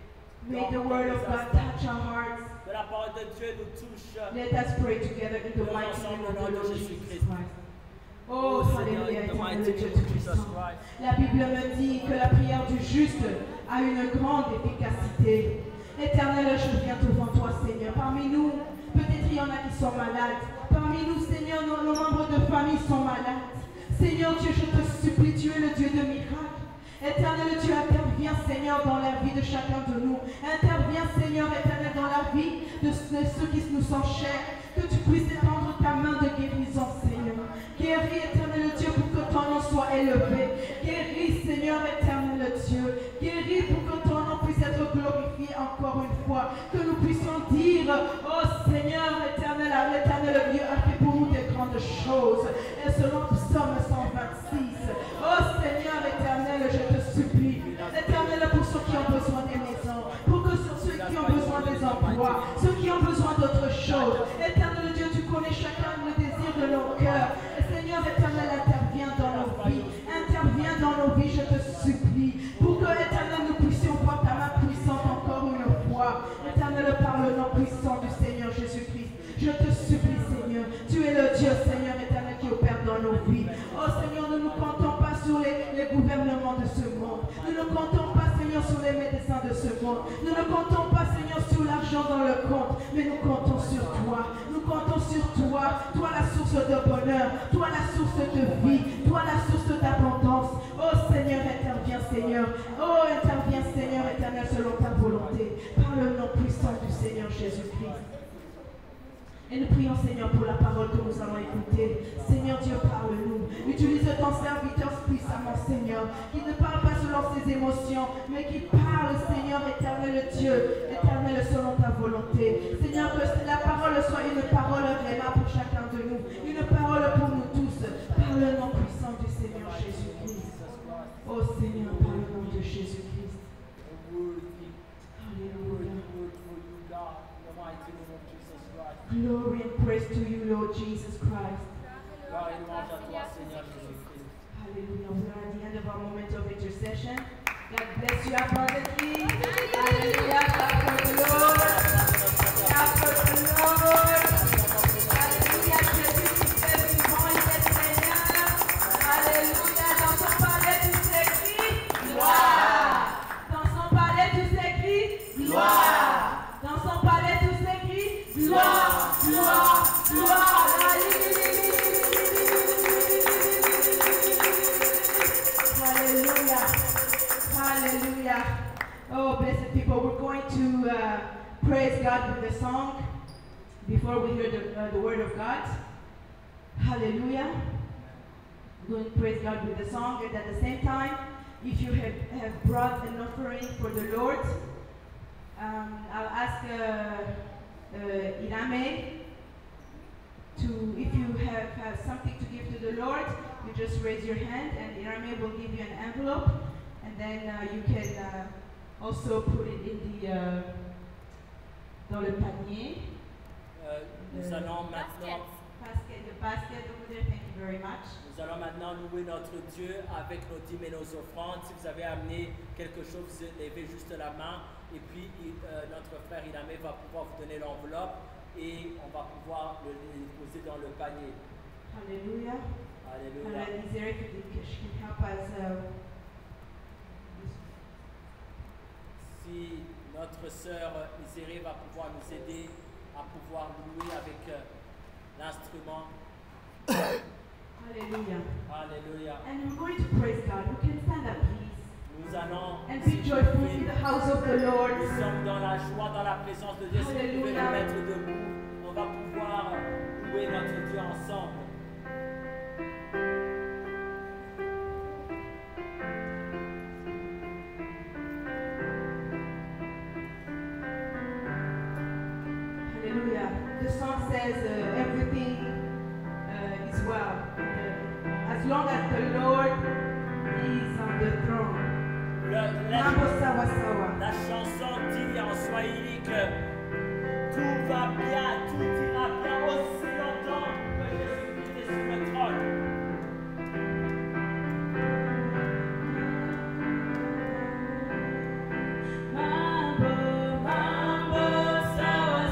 May dans the word of quelques God instants. touch our hearts. que la parole de Dieu nous touche. Let us pray together in the Nous mighty name ensemble of au nom the de Lord Jésus Jesus Christ. Christ. Oh, Seigneur, Alléluia, in the éternel mighty Dieu name of Jesus Tout-Puissant. Christ. La Bible me dit que la prière du juste a une grande efficacité. Éternel, je viens devant toi, Seigneur. Parmi nous, peut-être il y en a qui sont malades. Parmi nous, Seigneur, nos membres de famille sont malades. Seigneur Dieu, je te supplie, tu es le Dieu de miracles. Éternel Dieu, interviens, Seigneur, dans la vie de chacun de nous. Interviens, Seigneur, éternel, dans la vie de ceux qui nous sont chers. Que tu puisses étendre ta main de guérison, Seigneur. Guéris, éternel Dieu, pour que ton nom soit élevé. Guéris, Seigneur, éternel Dieu. Guéris pour que ton nom puisse être glorifié encore une fois. Que nous puissions dire, oh Seigneur, éternel, l'éternel Dieu a fait pour nous des grandes choses. Et selon Psaume 126. Oh Seigneur, éternel, je te supplie. Éternel, pour ceux qui ont besoin des maisons. Pour que ceux qui ont besoin des emplois. Ceux qui ont besoin d'autre chose. Éternel Dieu, tu connais chacun le désir de nos cœurs. Et Seigneur, éternel, interviens dans nos vies. Interviens dans nos vies, je te supplie. Pour que, éternel, nous puissions voir ta main puissante encore une fois. Éternel, par le nom puissant du Seigneur Jésus-Christ. Je te supplie, Seigneur. Tu es le Dieu, Seigneur, éternel, qui opère dans nos vies. Oh Seigneur, nous ne comptons pas sur les gouvernements de ce monde. Nous ne comptons pas, Seigneur, sur les médecins de ce monde. Nous ne comptons pas, Seigneur, sur l'argent dans le compte. Mais nous comptons sur toi. Nous comptons sur toi. Toi, la source de bonheur. Toi, la source de vie. Toi, la source d'abondance. Oh Seigneur, interviens, Seigneur. Oh, interviens, Seigneur, éternel, selon ta volonté. Par le nom puissant du Seigneur Jésus-Christ. Et nous prions, Seigneur, pour la parole que nous allons écouter. Seigneur Dieu, parle-nous. Utilise ton serviteur puissamment, Seigneur, qui ne parle pas selon ses émotions, mais qui parle, Seigneur, éternel Dieu, éternel selon ta volonté. Seigneur, que la parole soit une parole vraiment pour chacun de nous, une parole pour nous tous, par le nom puissant du Seigneur Jésus-Christ. Oh Seigneur, par le nom de Jésus-Christ. Alléluia. Glory and praise to you, Lord Jesus Christ. Gloire et louange à toi, Seigneur Jésus-Christ. Hallelujah. We are at the end of our moment of intercession. God bless you abundantly. Hallelujah. Clap for the Lord. Clap for the Lord. Hallelujah. Jésus-Christ est vivant, il est Seigneur. Hallelujah. Dans son palais, tout s'écrit gloire. Dans son palais, tout s'écrit gloire. Dans son palais, tout s'écrit gloire, gloire, gloire. Hallelujah. Hallelujah. Oh, blessed people, we're going to praise God with the song before we hear the word of God. Hallelujah. We're going to praise God with the song, and at the same time, if you have brought an offering for the Lord, I'll ask Irame to, if you have something to give to the Lord, you just raise your hand and Irame will give you an envelope, and then you can also put it in the dans le panier. Nous allons maintenant The basket over there. Thank you very much. Nous allons maintenant louer notre Dieu avec nos dîmes et nos offrandes. Si vous avez amené quelque chose, vous levez juste la main. Et puis notre frère Ilamé va pouvoir vous donner l'enveloppe et on va pouvoir le déposer dans le panier. Hallelujah. Alléluia. Desiree can help us. Si notre sœur Isérée va pouvoir nous aider à pouvoir louer avec l'instrument. Hallelujah. Alléluia. And we're going to praise God. You can stand up, please. Nous allons, And be joyful in the house of the Lord. nous sommes dans la joie, dans la présence de Dieu. Si vous pouvez Alléluia. nous mettre debout, on va pouvoir louer notre Dieu ensemble. Hallelujah. The song says everything is well. As long as the Lord is on the throne. Mambo sawa sawa. La chanson dit en swahili que tout va bien, tout ira bien aussi longtemps que Jésus-Christ est sur le trône. Mambo, mambo sawa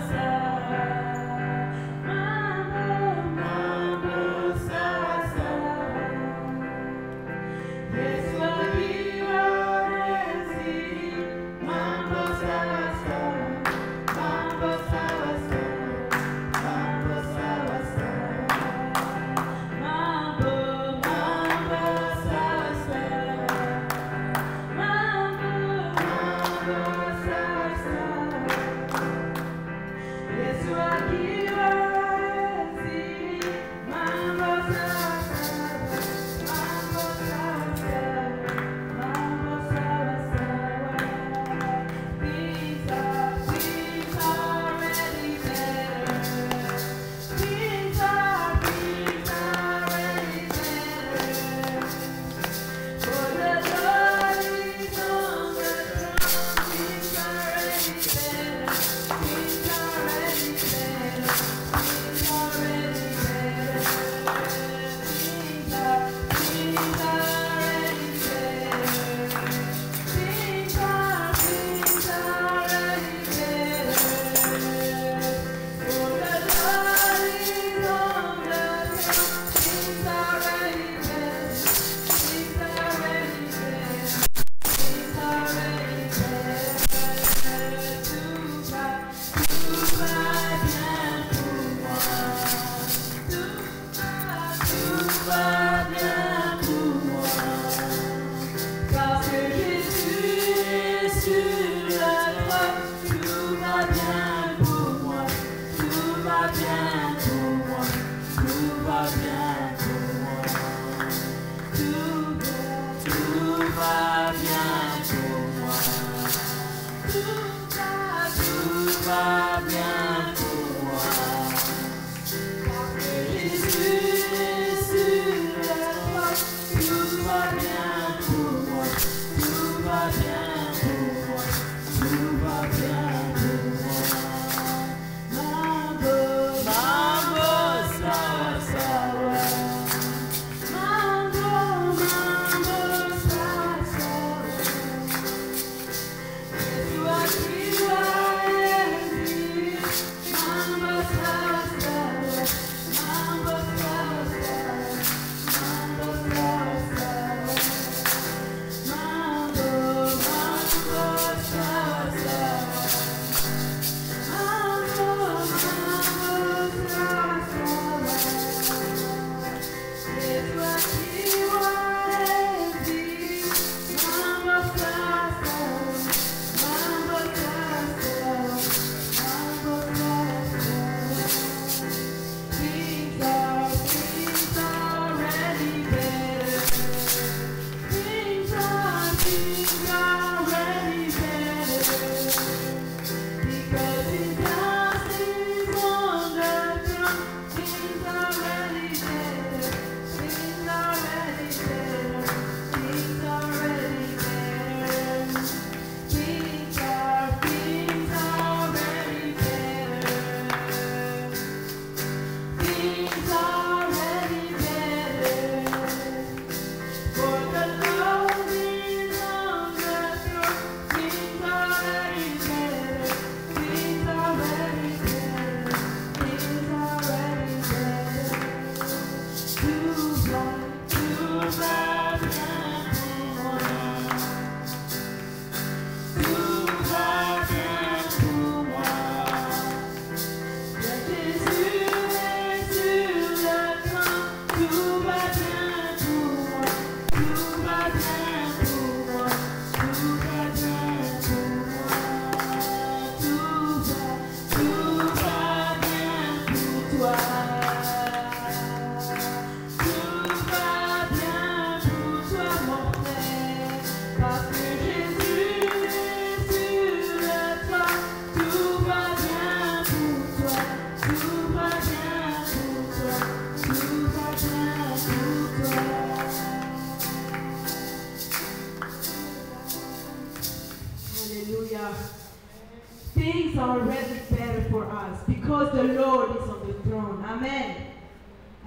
Things are already better for us because the Lord is on the throne. Amen.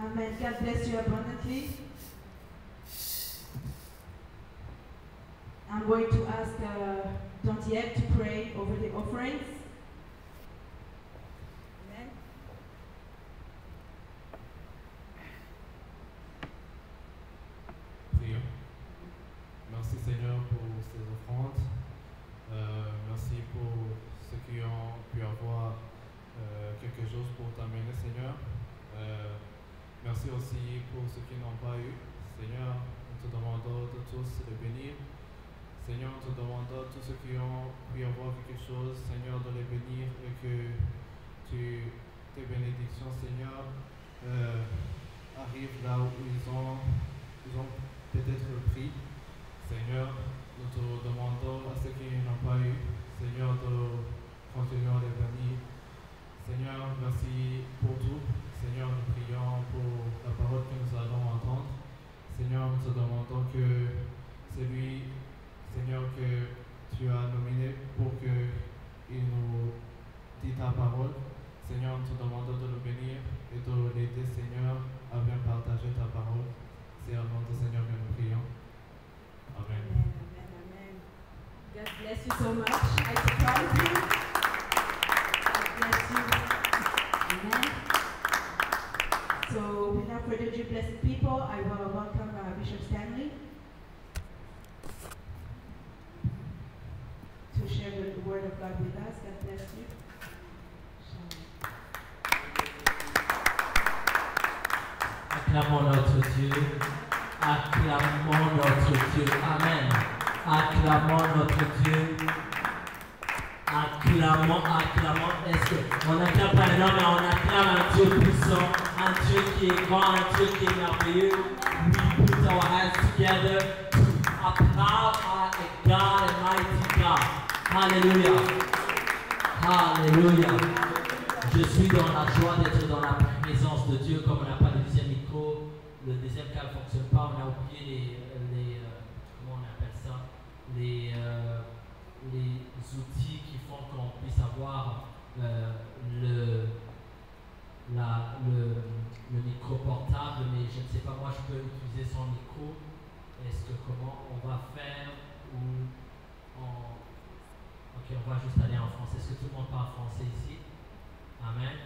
Amen. God bless you abundantly. I'm going to ask Dantiette to pray over the offerings. Amen. Prions. Merci Seigneur pour ces offrandes. Merci pour ceux qui ont pu avoir quelque chose pour t'amener Seigneur. Merci aussi pour ceux qui n'ont pas eu. Seigneur, nous te demandons de tous de bénir. Seigneur, nous te demandons tous ceux qui ont pu avoir quelque chose, Seigneur, de les bénir et que tes bénédictions, Seigneur, arrivent là où ils ont peut-être pris. Seigneur, nous te demandons à ceux qui n'ont pas eu, Seigneur, de continuer à les bénir. Seigneur, merci pour tout. Seigneur, nous prions pour la parole que nous allons entendre. Seigneur, nous te demandons que c'est lui, Seigneur, que tu as nominé pour qu'il nous dise ta parole. Seigneur, nous te demandons de le bénir et de l'aider, Seigneur, à bien partager ta parole. C'est au nom du Seigneur que nous prions. Amen. Amen, amen. God bless you so much. I surprise you. God bless you. Amen. So, without further ado, blessed people, I will welcome Bishop Stanley to share the word of God with us. God bless you. Acclamons notre Dieu. Acclamons notre Dieu. Amen. Acclamons notre Dieu. Acclamons. Est-ce qu'on acclame pas un homme, mais on acclame un Dieu puissant, un Dieu qui est grand, un Dieu qui est merveilleux. We put our hands together to applaud our God and mighty God. Hallelujah. Hallelujah. Je suis dans la joie d'être dans la présence de Dieu. Comme on n'a pas de deuxième micro, le deuxième câble ne fonctionne pas, on a oublié les comment on appelle ça, les outils qui font qu'on puisse avoir le micro portable, mais je ne sais pas, moi je peux utiliser son micro. Est-ce que comment on va faire ok, on va juste aller en français. Est-ce que tout le monde parle français ici? Amen.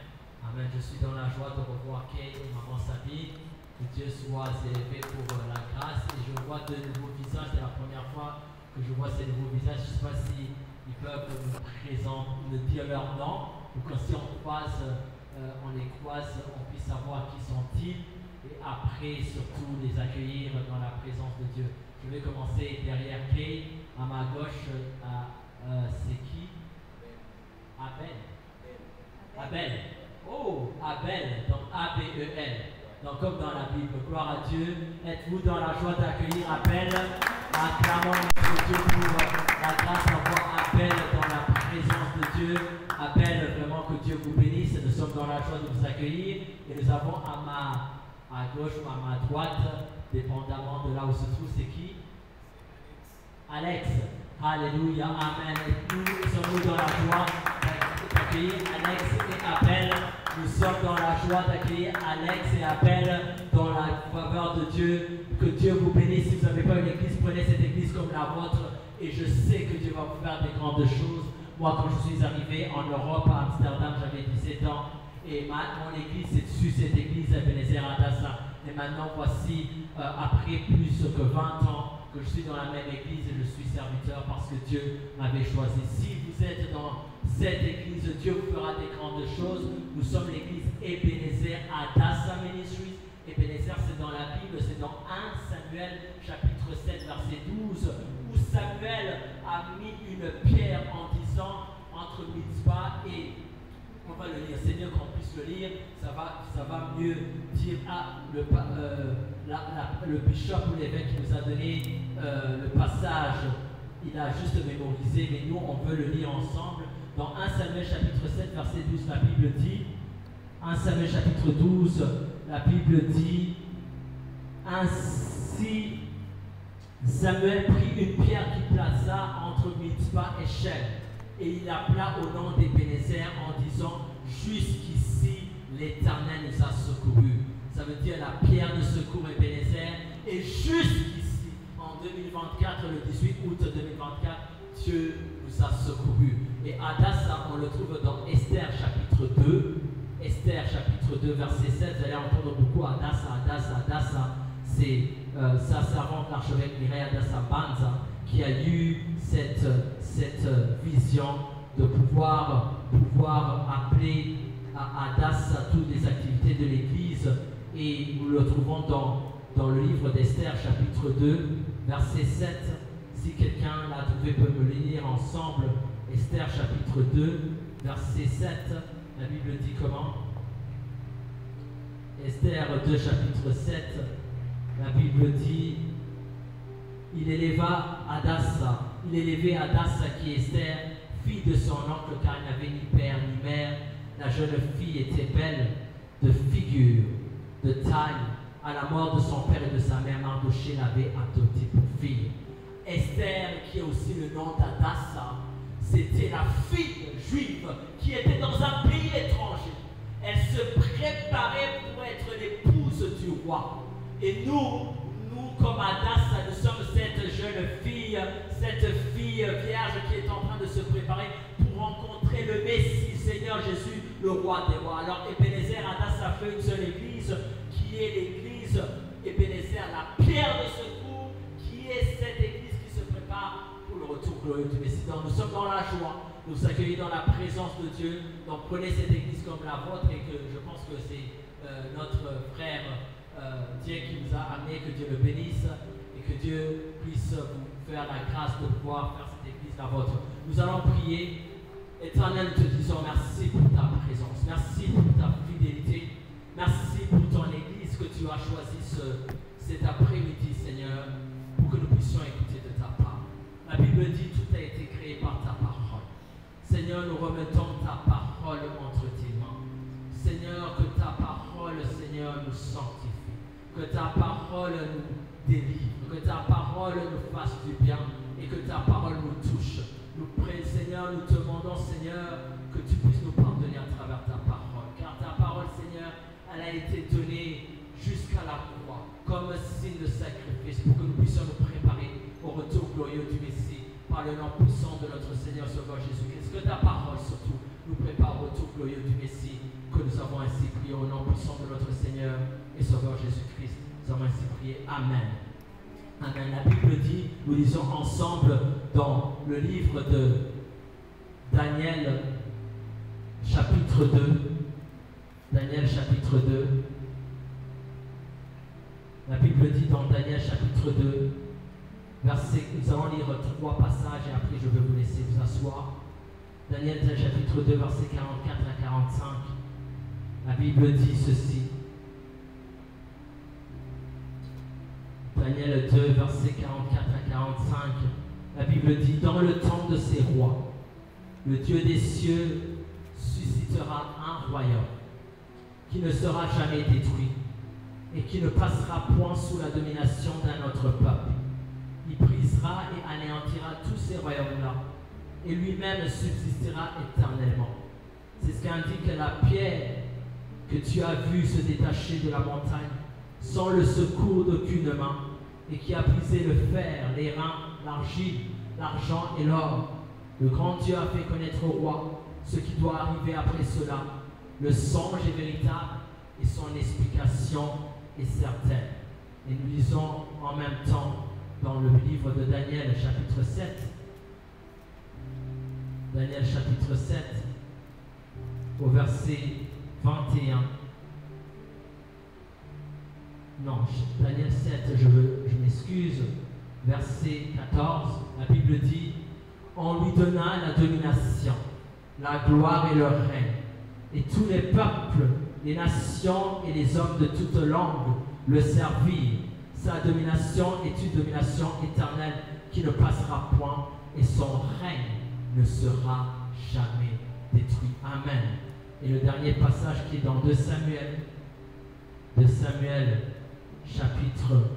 Amen. Je suis dans la joie de revoir Kay et maman Sabine. Que Dieu soit élevé pour la grâce. Et je vois de nouveaux visages. C'est la première fois que je vois ces nouveaux visages. Je ne sais pas si ils peuvent nous dire leur nom. Ou que si on les croise, on puisse savoir qui sont-ils. Et après, surtout, les accueillir dans la présence de Dieu. Je vais commencer derrière Kay. À ma gauche, c'est qui? Abel. Oh, Abel, donc A-B-E-L. Donc comme dans la Bible, gloire à Dieu. Êtes-vous dans la joie d'accueillir Abel? Acclamons notre Dieu pour la grâce d'avoir Abel dans la présence de Dieu. Abel, vraiment que Dieu vous bénisse. Nous sommes dans la joie de vous accueillir. Et nous avons à gauche ou à ma droite, dépendamment de là où se trouve, c'est qui? Alex. Alléluia, amen. Et nous sommes dans la joie d'accueillir Alex et Abel. Nous sommes dans la joie d'accueillir Alex et Abel dans la faveur de Dieu. Que Dieu vous bénisse. Si vous n'avez pas une église, prenez cette église comme la vôtre. Et je sais que Dieu va vous faire des grandes choses. Moi, quand je suis arrivé en Europe, à Amsterdam, j'avais 17 ans. Et mon église, c'est dessus cette église, Ebenezer Hadassah. Et maintenant, voici, après plus que 20 ans, que je suis dans la même église et je suis serviteur parce que Dieu m'avait choisi. Si vous êtes dans cette église, Dieu vous fera des grandes choses. Nous sommes l'église Ebenezer Hadassah Ministries. Ebenezer, c'est dans la Bible, c'est dans 1 Samuel chapitre 7 verset 12 où Samuel a mis une pierre en disant entre Mitzpah et... On va le lire, c'est mieux qu'on puisse le lire, ça va mieux dire le bishop ou l'évêque qui nous a donné le passage, il a juste mémorisé, mais nous on veut le lire ensemble. Dans 1 Samuel chapitre 7 verset 12, la Bible dit, 1 Samuel chapitre 12, la Bible dit, ainsi Samuel prit une pierre qui plaça entre Mitzpah et Shem. Et il appela au nom d'Ebenezer en disant « Jusqu'ici, l'Éternel nous a secourus ». Ça veut dire la pierre de secours Ebenezer. Et jusqu'ici, en 2024, le 18 août 2024, Dieu nous a secourus. Et Hadassah, on le trouve dans Esther chapitre 2. Esther chapitre 2, verset 7. Vous allez entendre beaucoup Hadassah. C'est sa servante, l'archevêque Mireille Hadassah Banza, qui a eu cette vision de pouvoir appeler à Hadassah toutes les activités de l'Église. Et nous le trouvons dans le livre d'Esther, chapitre 2, verset 7. Si quelqu'un l'a trouvé, peut me le lire ensemble. Esther, chapitre 2, verset 7. La Bible dit comment? Esther 2, chapitre 7. La Bible dit... Il élevait Hadassah qui est Esther, fille de son oncle, car il n'avait ni père ni mère. La jeune fille était belle de figure, de taille. À la mort de son père et de sa mère, Mardochée l'avait adoptée pour fille. Esther, qui est aussi le nom d'Hadassah, c'était la fille juive qui était dans un pays étranger. Elle se préparait pour être l'épouse du roi. Et nous, comme Hadassah, nous sommes cette jeune fille, cette fille vierge qui est en train de se préparer pour rencontrer le Messie, Seigneur Jésus, le roi des rois. Alors Ebenezer Hadassah fait une seule église, qui est l'église Ebenezer, la pierre de secours, qui est cette église qui se prépare pour le retour glorieux du Messie. Donc, nous sommes dans la joie, nous nous accueillons dans la présence de Dieu. Donc prenez cette église comme la vôtre et que je pense que c'est notre frère Dieu qui nous a amené, que Dieu le bénisse et que Dieu puisse vous faire la grâce de pouvoir faire cette église la vôtre. Nous allons prier. Éternel, nous te disons merci pour ta présence. Merci pour ta fidélité. Merci pour ton église que tu as choisi cet après-midi, Seigneur, pour que nous puissions écouter de ta part. La Bible dit tout a été créé par ta parole. Seigneur, nous remettons ta parole entre tes mains. Seigneur, que ta parole, Seigneur, nous sanctifie. Que ta parole nous délivre. Que ta parole nous fasse du bien et que ta parole nous touche. Nous prions, Seigneur, nous te demandons, Seigneur, que tu puisses nous pardonner à travers ta parole. Car ta parole, Seigneur, elle a été donnée jusqu'à la croix comme signe de sacrifice pour que nous puissions nous préparer au retour glorieux du Messie par le nom puissant de notre Seigneur Sauveur Jésus-Christ. Que ta parole, surtout, nous prépare au retour glorieux du Messie que nous avons ainsi prié au nom puissant de notre Seigneur et Sauveur Jésus-Christ. Nous avons ainsi prié. Amen. Amen. La Bible dit, nous lisons ensemble dans le livre de Daniel, chapitre 2. Daniel, chapitre 2. La Bible dit dans Daniel, chapitre 2, verset, nous allons lire 3 passages et après je vais vous laisser vous asseoir. Daniel, chapitre 2, verset 44 à 45. La Bible dit ceci. Daniel 2, versets 44 à 45, la Bible dit, dans le temps de ces rois, le Dieu des cieux suscitera un royaume qui ne sera jamais détruit et qui ne passera point sous la domination d'un autre peuple. Il brisera et anéantira tous ces royaumes-là et lui-même subsistera éternellement. C'est ce qu'indique la pierre que tu as vue se détacher de la montagne sans le secours d'aucune main, et qui a brisé le fer, les reins, l'argile, l'argent et l'or. Le grand Dieu a fait connaître au roi ce qui doit arriver après cela. Le songe est véritable et son explication est certaine. Et nous lisons en même temps dans le livre de Daniel, chapitre 7. Daniel, chapitre 7, au verset 21. Non, Daniel 7, je m'excuse, verset 14, la Bible dit, on lui donna la domination, la gloire et le règne, et tous les peuples, les nations et les hommes de toutes langues le servirent. Sa domination est une domination éternelle qui ne passera point, et son règne ne sera jamais détruit. Amen. Et le dernier passage qui est dans 2 Samuel, chapitre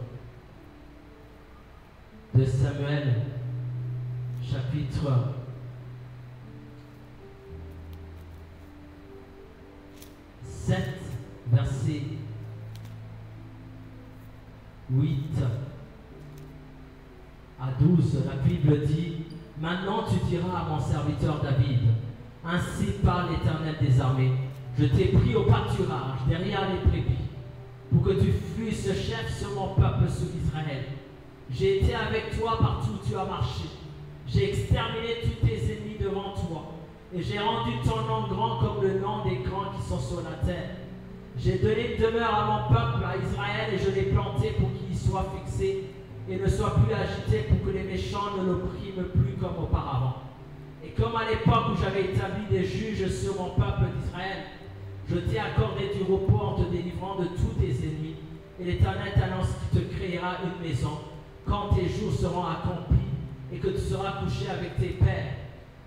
7, verset 8 à 12, la Bible dit, maintenant tu diras à mon serviteur David, ainsi parle l'Éternel des armées, je t'ai pris au pâturage derrière les brebis, pour que tu fusses chef sur mon peuple, sur Israël. J'ai été avec toi partout où tu as marché. J'ai exterminé tous tes ennemis devant toi. Et j'ai rendu ton nom grand comme le nom des grands qui sont sur la terre. J'ai donné une demeure à mon peuple, à Israël, et je l'ai planté pour qu'il y soit fixé et ne soit plus agité, pour que les méchants ne l'oppriment plus comme auparavant. Et comme à l'époque où j'avais établi des juges sur mon peuple d'Israël, je t'ai accordé du repos en te délivrant de tous tes ennemis. Et l'Éternel t'annonce qu'il te créera une maison quand tes jours seront accomplis et que tu seras couché avec tes pères.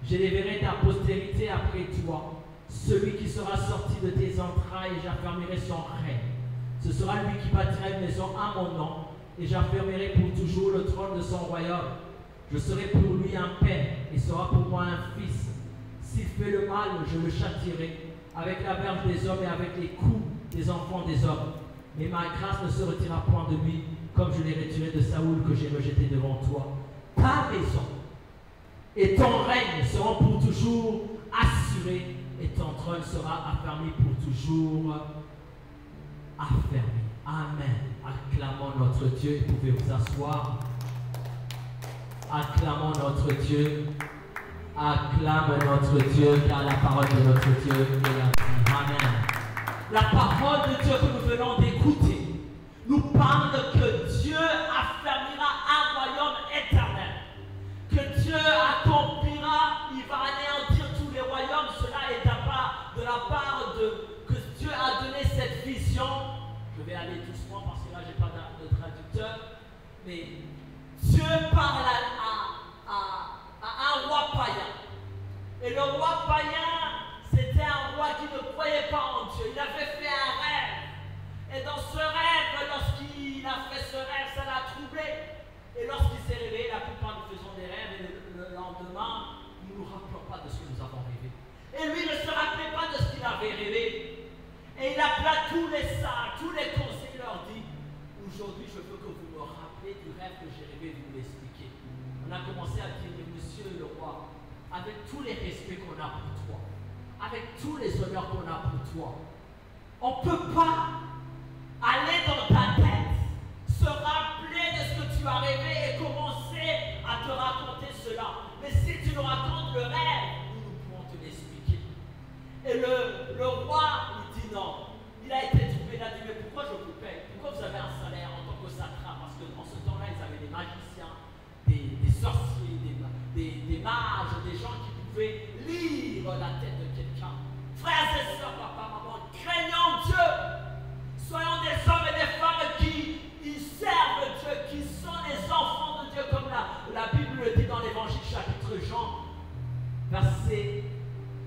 J'élèverai ta postérité après toi, celui qui sera sorti de tes entrailles, et j'affermirai son règne. Ce sera lui qui bâtira une maison à mon nom, et j'affermirai pour toujours le trône de son royaume. Je serai pour lui un père, et sera pour moi un fils. S'il fait le mal, je le châtierai avec la verge des hommes et avec les coups des enfants des hommes. Mais ma grâce ne se retirera point de lui, comme je l'ai retiré de Saoul que j'ai rejeté devant toi. Ta maison et ton règne seront pour toujours assurés, et ton trône sera affermi pour toujours affermi. Amen. Acclamons notre Dieu. Vous pouvez vous asseoir. Acclamons notre Dieu. Acclame notre Dieu, car la parole de notre Dieu est la vie. Amen. La parole de Dieu que nous venons d'écouter nous parle que Dieu affermira un royaume éternel. Mais Dieu parle à un roi païen. Et le roi païen, c'était un roi qui ne croyait pas en Dieu. Il avait fait un rêve. Et dans ce rêve, lorsqu'il a fait ce rêve, ça l'a troublé. Et lorsqu'il s'est réveillé, la plupart nous faisons des rêves et le lendemain, nous ne nous rappelons pas de ce que nous avons rêvé. Et lui ne se rappelait pas de ce qu'il avait rêvé. Et il appela tous les sages, tous les conseillers, leur dit, aujourd'hui je veux que vous me rappelez du rêve que j'ai rêvé, vous me l'expliquez. On a commencé à dire, monsieur le roi, avec tous les respects qu'on a pour toi, avec tous les honneurs qu'on a pour toi, on ne peut pas aller dans ta tête, se rappeler de ce que tu as rêvé et commencer à te raconter cela. Mais si tu nous racontes le rêve, nous pourrons te l'expliquer. Et le roi, il dit non. Il a été trouvé, il a dit, mais pourquoi je vous paye? Pourquoi vous avez un salaire en tant que sacra? Parce que dans ce temps-là, ils avaient des magiciens, des sorciers, des mages, des gens qui pouvaient lire la tête de quelqu'un. Frères et sœurs, papa, maman, craignons Dieu. Soyons des hommes et des femmes qui servent Dieu, qui sont les enfants de Dieu, comme la Bible le dit dans l'Évangile chapitre Jean, verset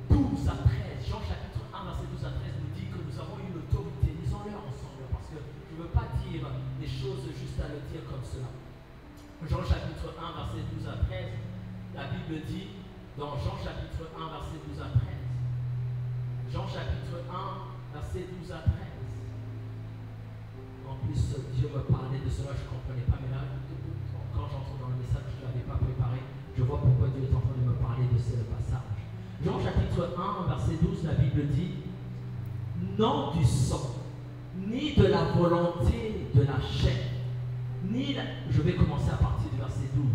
12 à 13. Jean chapitre 1, verset 12 à 13 nous dit que nous avons une autorité. Lisons-le ensemble, parce que je ne veux pas dire des choses juste à le dire comme cela. Jean chapitre 1, verset 12 à 13, la Bible dit, dans Jean chapitre 1, verset 12 à 13, Jean chapitre 1, verset 12 à 13, en plus Dieu me parlait de cela, je ne comprenais pas, mais là, quand j'entre dans le message, je ne l'avais pas préparé, je vois pourquoi Dieu est en train de me parler de ce passage. Jean chapitre 1, verset 12, la Bible dit, non du sang, ni de la volonté de la chair, je vais commencer à partir du verset 12,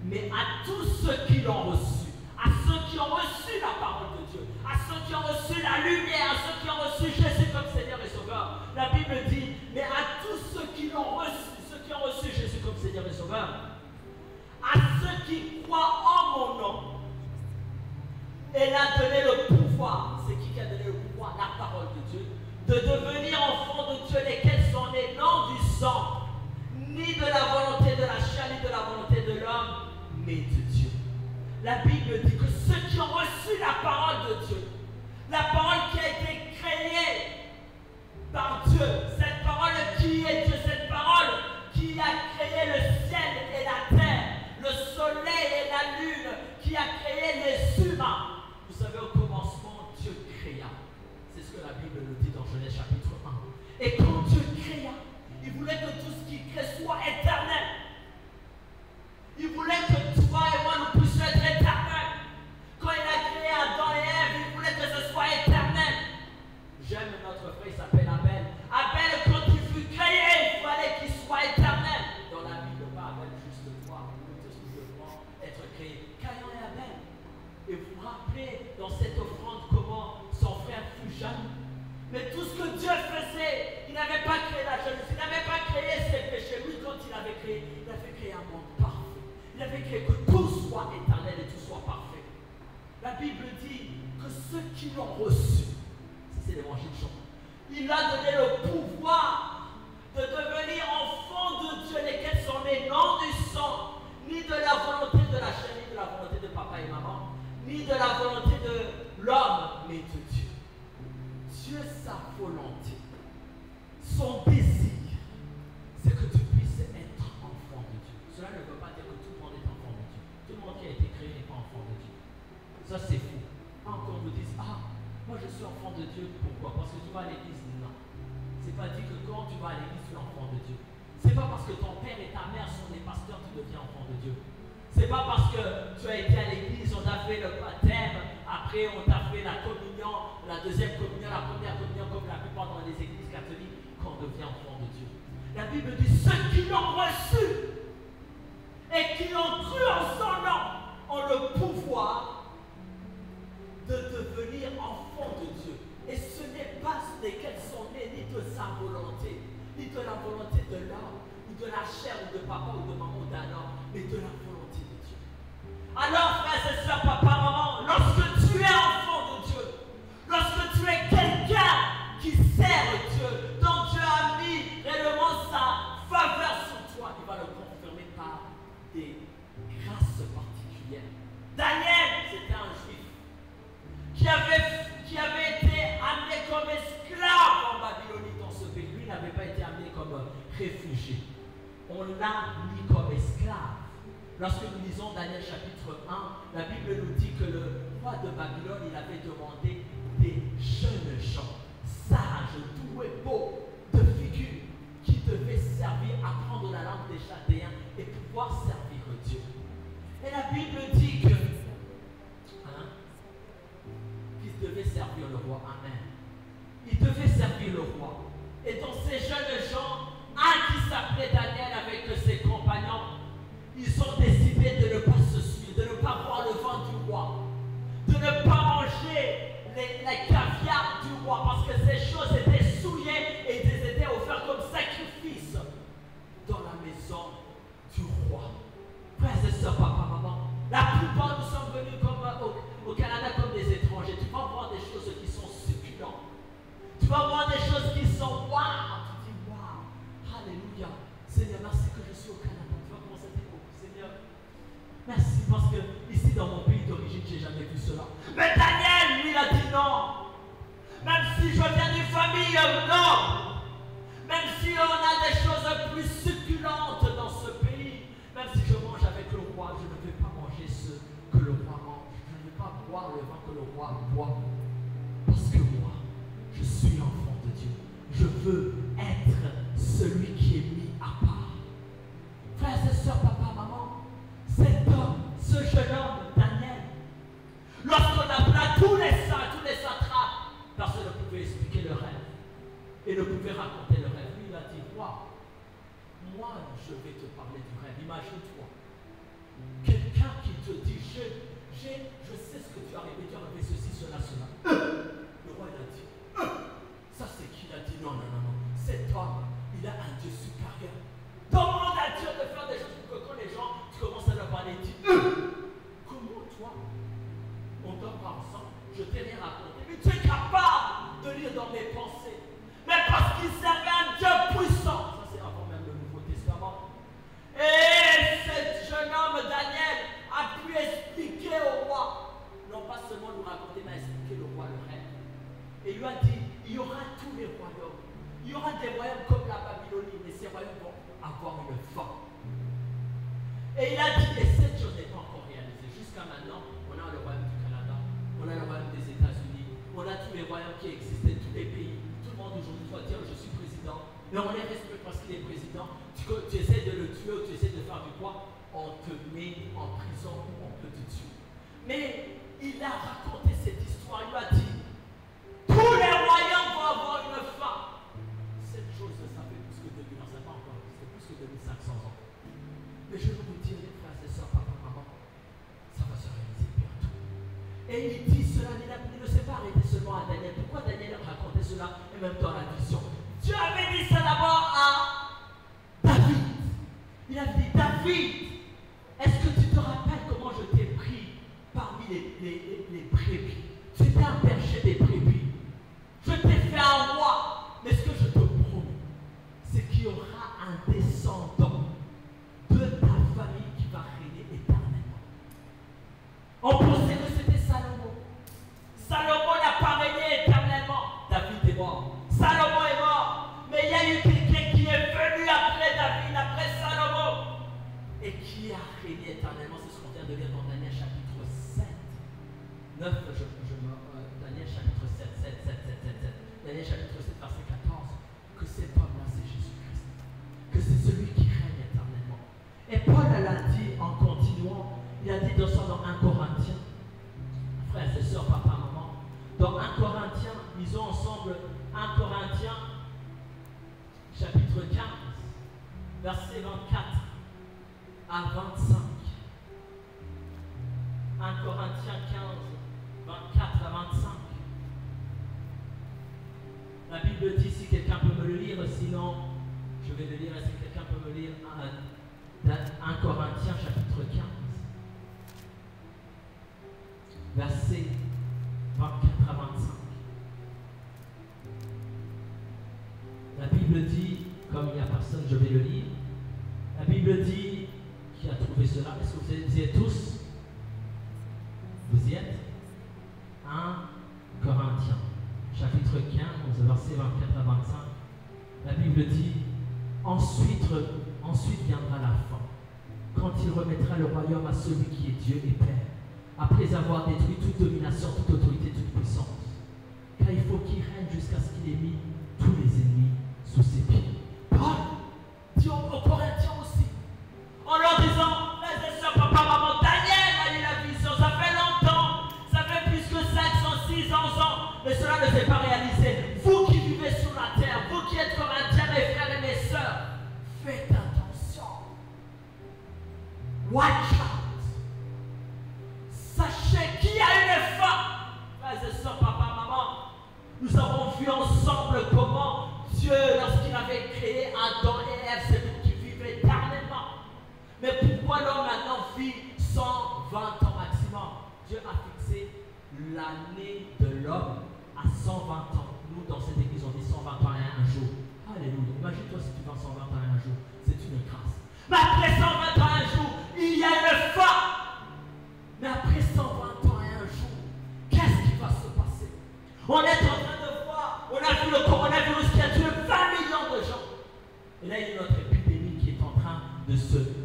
mais à tous ceux qui l'ont reçu, à ceux qui ont reçu la parole de Dieu, à ceux qui ont reçu la lumière, à ceux qui ont reçu Jésus comme Seigneur et Sauveur. La Bible dit, mais à tous ceux qui l'ont reçu, ceux qui ont reçu Jésus comme Seigneur et Sauveur, à ceux qui croient en mon nom, elle a donné le pouvoir, c'est qui a donné le pouvoir? La parole de Dieu, de devenir enfants de Dieu, lesquels sont nés non du sang, ni de la volonté de la chair, ni de la volonté de l'homme, mais de Dieu. La Bible dit que ceux qui ont reçu la parole de Dieu, la parole qui a été créée par Dieu, cette parole qui est Dieu, cette parole qui a créé le ciel et la terre, le soleil et la lune, qui a créé les humains. Vous savez, au commencement, Dieu créa. C'est ce que la Bible nous dit dans Genèse chapitre 1. Et quand Dieu créa, il voulait que tout ce qu'il crée soit éternel. Il voulait que toi et moi nous puissions être éternels. Quand il a créé Adam et Ève, il voulait que ce soit éternel. J'aime notre frère, il s'appelle Abel. Abel, quand il fut créé, il fallait qu'il soit éternel. Dans la Bible, pas Abel, juste toi, nous tous nous devons être créés. Caïn et Abel. Et vous vous rappelez dans cette offrande comment son frère fut jeune. Mais tout ce que Dieu faisait, il n'avait pas créé la jalousie, il n'avait pas créé ses péchés. Lui, quand il avait créé un monde parfait. Il avait créé que tout soit éternel et tout soit parfait. La Bible dit que ceux qui l'ont reçu, c'est l'évangile Jean, il a donné le pouvoir de devenir enfants de Dieu, lesquels sont nés non du sang, ni de la volonté de la chair, ni de la volonté de papa et maman, ni de la volonté de l'homme, mais de Dieu. Dieu, sa volonté, son désir, c'est que tu puisses être enfant de Dieu. Cela ne veut pas dire que tout le monde est enfant de Dieu. Tout le monde qui a été créé n'est pas enfant de Dieu. Ça, c'est faux. Quand on nous dit, moi je suis enfant de Dieu, pourquoi? Parce que tu vas à l'église? Non. C'est pas dit que quand tu vas à l'église, tu es enfant de Dieu. C'est pas parce que ton père et ta mère sont des pasteurs que tu deviens enfant de Dieu. C'est pas parce que tu as été à l'église, on t'a fait le baptême, après on t'a fait la communion, la deuxième communion, la première communion, comme la plupart dans les églises catholiques, qu'on devient enfant de Dieu. La Bible dit, ceux qui l'ont reçu et qui ont cru en son nom ont le pouvoir de devenir enfants de Dieu. Et ce n'est pas lesquels sont nés ni de sa volonté, ni de la volonté de l'homme, ou de la chair, ou de papa, ou de maman, ou d'un homme, mais de la volonté de Dieu. Alors, frères et sœurs, papa, maman, lorsque tu es enfant de Dieu, lorsque tu es quelqu'un qui sert Dieu, dont Dieu a mis réellement sa faveur sur toi, il va le confirmer. on l'a mis comme esclave. Lorsque nous lisons Daniel chapitre 1, la Bible nous dit que le roi de Babylone, il avait demandé des jeunes gens, sages, doués, beaux, de figure, qui devaient servir, apprendre la langue des Chaldéens et pouvoir servir Dieu. Et la Bible dit que qu'ils devaient servir le roi. Amen. Ils devaient servir le roi. Et donc ces jeunes gens, un qui s'appelait Daniel avec ses compagnons, ils ont décidé de ne pas se suivre, de ne pas boire le vin du roi, de ne pas manger les caviar du roi, parce que ces choses étaient souillées et ils étaient offerts comme sacrifice dans la maison du roi. Frères et sœurs, papa, maman, la plupart nous sommes venus comme, au Canada comme des étrangers. Tu vas voir des choses qui sont succulentes. Tu vas voir des choses qui sont waouh. Tu dis waouh, alléluia. Seigneur, merci que je suis au Canada. Tu vas commencer à dire oh, Seigneur, merci parce que ici dans mon pays d'origine, j'ai jamais vu cela. Mais Daniel, lui, il a dit non. Même si je viens d'une famille noble, même si on a des choses plus succulentes dans ce pays, même si je mange avec le roi, je ne vais pas manger ce que le roi mange. Je ne vais pas boire le vin que le roi boit. Parce que moi, je suis enfant de Dieu. Je veux être celui qui est mis à part. Frères et sœurs, papa, maman, cet homme, ce jeune homme, Daniel, lorsqu'on appela tous les satrapes, personne ne pouvait expliquer le rêve et ne pouvait raconter le rêve. Lui, il a dit, moi, je vais te parler du rêve. Imagine-toi, quelqu'un qui te dit, je sais ce que tu as rêvé ceci, cela, cela. Le roi, il a dit, ça c'est qui? Il a dit, non. Cet homme, il a un Dieu supérieur. Demande à Dieu de faire des choses pour que quand les gens, tu commences à leur parler, tu dis, comment toi, on dort pas ensemble, je t'ai rien raconté, mais tu es capable de lire dans mes pensées. Mais parce qu'il servait un Dieu puissant. Ça c'est avant même le Nouveau Testament. Et ce jeune homme, Daniel, a pu expliquer au roi, non pas seulement nous raconter, mais expliquer le roi le rêve. Et il lui a dit, il y aura tous les royaumes. Il y aura des royaumes comme la Babylonie, mais ces royaumes vont avoir une fin. Et il a dit, et cette chose n'est pas encore réalisée. Jusqu'à maintenant, on a le royaume du Canada, on a le royaume des États-Unis, on a tous les royaumes qui existaient, tous les pays. Tout le monde aujourd'hui doit dire, je suis président. Mais on les respecte parce qu'il est président. Tu essaies de le tuer ou tu essaies de faire du quoi, on te met en prison ou on peut te tuer. Mais il a raconté cette histoire, il a dit, tous les royaumes vont avoir une fin. Cette chose, ça fait plus que 2000 ans, ça n'a pas encore existé, plus que 2500 ans. Mais je veux vous dire, les frères et sœurs, papa, maman, ça va se réaliser bientôt. Et il dit cela, il ne s'est pas arrêté seulement à Daniel. Pourquoi Daniel a raconté cela et même dans la vision? Dieu avait dit ça d'abord à David. Il a dit, David, est-ce que tu te rappelles comment je t'ai pris parmi les brebis? Tu étais un berger des brebis. Je t'ai fait un roi. Mais ce que je te promets, c'est qu'il y aura un descendant de ta famille qui va régner éternellement. On pensait que c'était Salomon. Salomon n'a pas régné éternellement. David est mort. Salomon est mort. Mais il y a eu quelqu'un qui est venu après David, après Salomon, et qui a régné éternellement. C'est ce qu'on vient de lire dans Daniel chapitre 7. 9, Daniel chapitre 7. Daniel chapitre 7, verset 14. Que cet homme-là, c'est Jésus-Christ. Que c'est celui qui règne éternellement. Et Paul l'a dit en continuant. Il a dit dans 1 Corinthiens. Frères et sœurs, papa, maman. Dans 1 Corinthiens, lisons ensemble 1 Corinthiens chapitre 15, verset 24 à 25. 1 Corinthiens 15, 24 à 25. La Bible dit, si quelqu'un peut me le lire, sinon je vais le lire, si quelqu'un peut me lire 1 Corinthiens chapitre 15, verset 24 à 25. La Bible dit, comme il n'y a personne, je vais le lire. La Bible dit, qui a trouvé cela? Est-ce que vous y êtes tous? Vous y êtes? 1 Corinthiens, chapitre 15, verset 24 à 25. La Bible dit, ensuite ensuite viendra la fin, quand il remettra le royaume à celui qui est Dieu et Père, après avoir détruit toute domination, toute autorité, toute puissance. Car il faut qu'il règne jusqu'à ce qu'il ait mis tous les ennemis sous ses pieds. Paul dit aux Corinthiens aussi, en leur disant, frères et sœurs, papa, maman, Daniel a eu la vision, ça fait longtemps, ça fait plus que 500, 600 ans, mais cela ne s'est pas réalisé. Vous qui vivez sur la terre, vous qui êtes Corinthiens, mes frères et mes sœurs, faites attention. Watch out. Sachez qu'il y a une fin. Frères et sœurs, papa, maman, nous avons vu ensemble comment Dieu, lorsqu'il avait créé Adam et Ève, c'est nous qui vivons éternellement. Mais pourquoi l'homme maintenant vit 120 ans maximum? Dieu a fixé l'année de l'homme à 120 ans. Nous, dans cette église, on dit 120 ans et un jour. Alléluia. Imagine-toi si tu vas 120 ans et un jour. C'est une grâce. Mais après 120 ans et un jour, il y a une fin. Mais après 120 ans et un jour, qu'est-ce qui va se passer? On est en train de voir, on a vu le coronavirus qui a tué 20 millions de gens. Et là, il y a notre épidémie qui est en train de